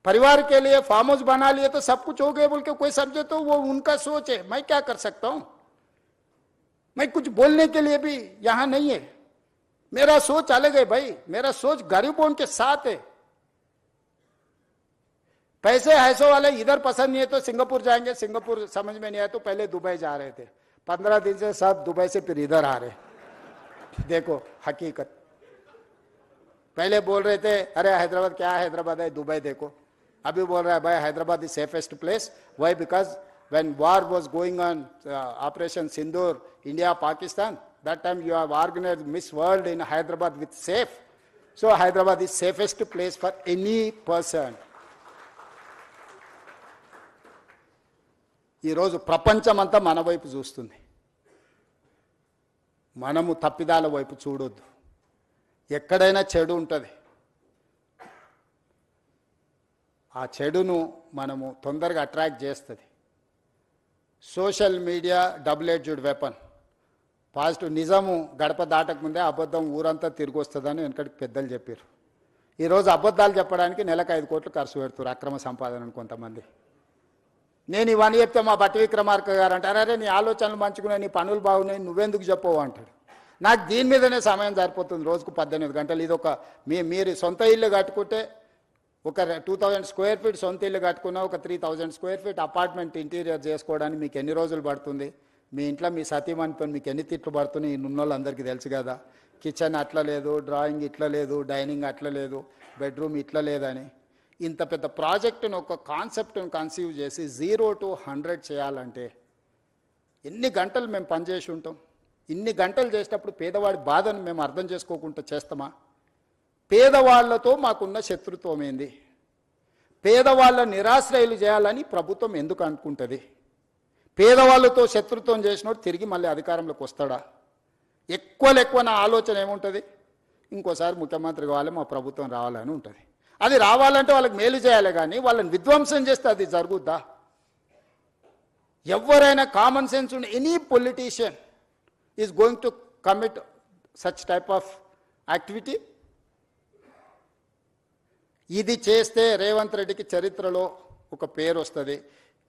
परिवार के लिए फार्म हाउस बना लिए तो सब कुछ हो गया बोल के कोई समझे तो वो उनका सोच है. मैं क्या कर सकता हूं? मैं कुछ बोलने के लिए भी यहां नहीं है. मेरा सोच अलग है भाई. मेरा सोच गरीबों के साथ है. पैसे हैसो वाले इधर पसंद नहीं है तो सिंगापुर जाएंगे, सिंगापुर समझ में नहीं आया तो पहले दुबई जा रहे थे. 15 दिन से सब दुबई से फिर इधर आ रहे. देखो हकीकत. पहले बोल रहे थे अरे हैदराबाद क्या है, हैदराबाद है, दुबई देखो. अभी बोल रहा है भाई Hyderabad is safest place. Why? Because when war was going on, operation Sindoor, India Pakistan, that time you have organized Miss World in Hyderabad with safe. So Hyderabad is safest place for any person. ఈ రోజు ప్రపంచం అంతా మన వైపు చూస్తుంది. మనము తప్పిదాల వైపు చూడొద్దు. ఎక్కడైనా చెడు ఉంటుంది. ఆ చెడును మనము తొందరగా అట్రాక్ట్ చేస్తుంది. Social media double edged weapon. Positive నిజము గడప దాటక ముందే అబద్ధం ఊరంతా తిరిగి వస్తుందని వెనకటికి పెద్దలు చెప్పారు. ఈరోజు అబద్ధాలు చెప్పడానికి నెలకు 5 కోట్లు ఖర్చు పెడుతున్నారు అక్రమ సంపాదనను కొంతమంది. నేను ఇవన్నీ చెప్తే మా బట్టి విక్రమార్క గారు అంటారు అరే నీ ఆలోచనలు మంచుకున్నాయి, నీ పనులు బాగున్నాయి, నువ్వెందుకు చెప్పవు అంటాడు. నాకు దీని మీదనే సమయం సరిపోతుంది. రోజుకు 18 గంటలు. ఇది ఒక మీరు సొంత ఇల్లు కట్టుకుంటే ఒక 2000 స్క్వేర్ ఫీట్ సొంత ఇల్లు కట్టుకున్నా ఒక 3000 స్క్వేర్ ఫీట్ అపార్ట్మెంట్ ఇంటీరియర్ చేసుకోవడానికి మీకు ఎన్ని రోజులు పడుతుంది? మీ ఇంట్లో మీ సతీమణితో మీకు ఎన్ని తిట్లు పడుతున్నాయి ఉన్న వాళ్ళందరికీ తెలుసు కదా. కిచెన్ అట్లా లేదు, డ్రాయింగ్ ఇట్లా లేదు, డైనింగ్ అట్లా లేదు, బెడ్రూమ్ ఇట్లా లేదని ఇంత పెద్ద ప్రాజెక్టును ఒక కాన్సెప్ట్ను కన్సీవ్ చేసి 0 to 100 చేయాలంటే ఎన్ని గంటలు మేము పనిచేసి ఉంటాం? ఇన్ని గంటలు చేసేటప్పుడు పేదవాడి బాధను మేము అర్థం చేసుకోకుండా చేస్తామా? పేదవాళ్లతో మాకున్న శత్రుత్వం ఏంది? పేదవాళ్ళ నిరాశ్రయులు చేయాలని ప్రభుత్వం ఎందుకు అనుకుంటుంది? పేదవాళ్ళతో శత్రుత్వం చేసినోడు తిరిగి మళ్ళీ అధికారంలోకి వస్తాడా? ఎక్కువ నా ఆలోచన ఏముంటుంది? ఇంకోసారి ముఖ్యమంత్రి కావాలి, మా ప్రభుత్వం రావాలని ఉంటుంది. అది రావాలంటే వాళ్ళకి మేలు చేయాలి, కానీ వాళ్ళని విధ్వంసం చేస్తే అది జరుగుద్దా? ఎవరైనా కామన్ సెన్స్ ఉన్న any politician is going to commit such type of activity? ఇది చేస్తే రేవంత్ రెడ్డికి చరిత్రలో ఒక పేరు వస్తుంది,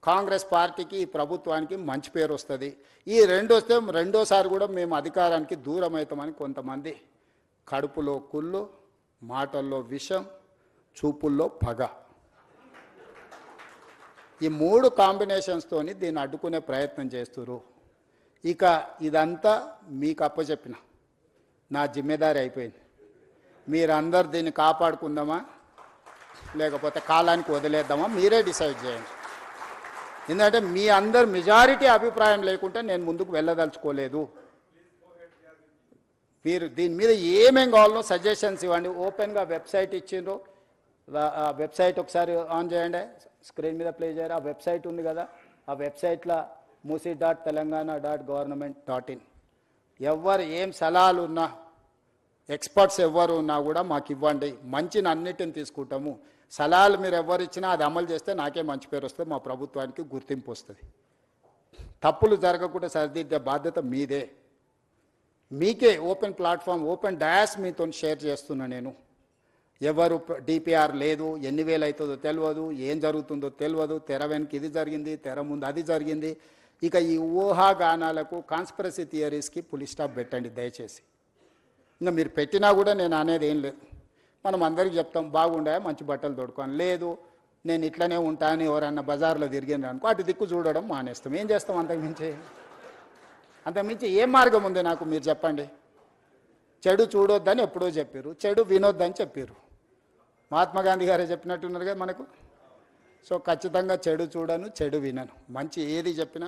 కాంగ్రెస్ పార్టీకి ఈ ప్రభుత్వానికి మంచి పేరు వస్తుంది. ఈ రెండు వస్తే రెండోసారి కూడా మేము అధికారానికి దూరం అవుతామని కొంతమంది కడుపులో కుళ్ళు, మాటల్లో విషం, చూపుల్లో పగ, ఈ మూడు కాంబినేషన్స్తోని దీన్ని అడ్డుకునే ప్రయత్నం చేస్తున్నారు. ఇక ఇదంతా మీకు అప్పచెప్పిన నా జిమ్మేదారి అయిపోయింది. మీరందరు దీన్ని కాపాడుకుందామా లేకపోతే కాలానికి వదిలేద్దామా మీరే డిసైడ్ చేయండి. ఎందుకంటే మీ అందరు మెజారిటీ అభిప్రాయం లేకుంటే నేను ముందుకు వెళ్ళదలుచుకోలేదు. మీరు దీని మీద ఏమేం కావాలో సజెషన్స్ ఇవ్వండి. ఓపెన్గా వెబ్సైట్ ఇచ్చిండ్రు, ఆ వెబ్సైట్ ఒకసారి ఆన్ చేయండి, స్క్రీన్ మీద ప్లే చేయరు. ఆ వెబ్సైట్ ఉంది కదా, ఆ వెబ్సైట్లో musi.telangana.government.in ఎవరు ఏం సలహాలు ఉన్నా, ఎక్స్పర్ట్స్ ఎవరు ఉన్నా కూడా మాకు ఇవ్వండి. మంచిని అన్నిటిని తీసుకుంటాము. సలహాలు మీరు ఎవరు ఇచ్చినా అది అమలు చేస్తే నాకే మంచి పేరు వస్తుంది, మా ప్రభుత్వానికి గుర్తింపు వస్తుంది. తప్పులు జరగకుండా సరిదిద్దే బాధ్యత మీదే. మీకే ఓపెన్ ప్లాట్ఫామ్, ఓపెన్ డయాస్ మీతో షేర్ చేస్తున్నా నేను. ఎవరు డిపిఆర్ లేదు, ఎన్ని వేలు అవుతుందో తెలియదు, ఏం జరుగుతుందో తెలియదు, తెర వెనక ఇది జరిగింది, తెర ముందు అది జరిగింది. ఇక ఈ ఊహాగానాలకు, కాన్స్పిరసీ థియరీస్కి పులి స్టాప్ పెట్టండి దయచేసి. ఇంకా మీరు పెట్టినా కూడా నేను అనేది ఏం లేదు. మనం అందరికీ చెప్తాం బాగుండా మంచి బట్టలు తొడుకోని, లేదు నేను ఇట్లనే ఉంటాను ఎవరన్నా బజార్లో తిరిగింది అనుకో అటు దిక్కు చూడడం మానేస్తాం. ఏం చేస్తాం అంతకుమించి ఏం మార్గం ఉంది నాకు మీరు చెప్పండి. చెడు చూడొద్దని ఎప్పుడో చెప్పారు, చెడు వినొద్దని చెప్పారు. మహాత్మా గాంధీ గారే చెప్పినట్టున్నారు కదా మనకు. సో ఖచ్చితంగా చెడు చూడను, చెడు వినను. మంచి ఏది చెప్పినా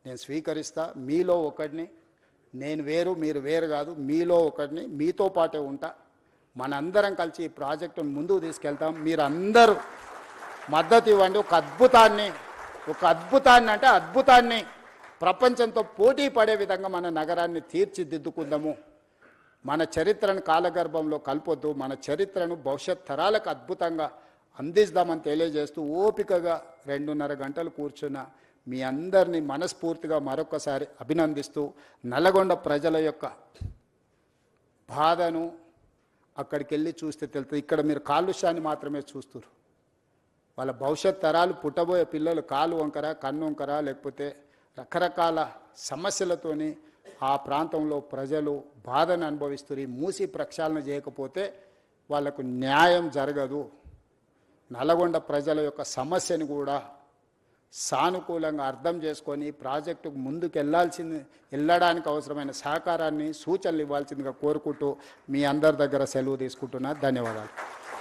నేను స్వీకరిస్తా. మీలో ఒకడిని, నేను వేరు మీరు వేరు కాదు, మీలో ఒకడిని, మీతో పాటే ఉంటా. మనందరం కలిసి ఈ ప్రాజెక్టును ముందుకు తీసుకెళ్తాం. మీరందరూ మద్దతు ఇవ్వండి. ఒక అద్భుతాన్ని అంటే అద్భుతాన్ని ప్రపంచంతో పోటీ పడే విధంగా మన నగరాన్ని తీర్చిదిద్దుకుందాము. మన చరిత్రను కాలగర్భంలో కలపొద్దు, మన చరిత్రను భవిష్యత్ తరాలకు అద్భుతంగా అందిస్తామని తెలియజేస్తూ ఓపికగా 2.5 గంటలు కూర్చున్న మీ అందరినీ మనస్ఫూర్తిగా మరొకసారి అభినందిస్తూ, నల్లగొండ ప్రజల యొక్క బాధను అక్కడికి వెళ్ళి చూస్తే తెలుస్తుంది. ఇక్కడ మీరు కాలుష్యాన్ని మాత్రమే చూస్తున్నారు. వాళ్ళ భవిష్యత్ తరాలు, పుట్టబోయే పిల్లలు కాలు వంకర, కన్ను వంకర, లేకపోతే రకరకాల సమస్యలతోని ఆ ప్రాంతంలో ప్రజలు బాధను అనుభవిస్తారు. ఈ మూసి ప్రక్షాళన చేయకపోతే వాళ్లకు న్యాయం జరగదు. నల్లగొండ ప్రజల యొక్క సమస్యను కూడా సానుకూలంగా అర్థం చేసుకొని ప్రాజెక్టుకు ముందుకు వెళ్ళడానికి అవసరమైన సహకారాన్ని, సూచనలు ఇవ్వాల్సిందిగా కోరుకుంటూ మీ అందరి దగ్గర సెలవు తీసుకుంటున్నా. ధన్యవాదాలు.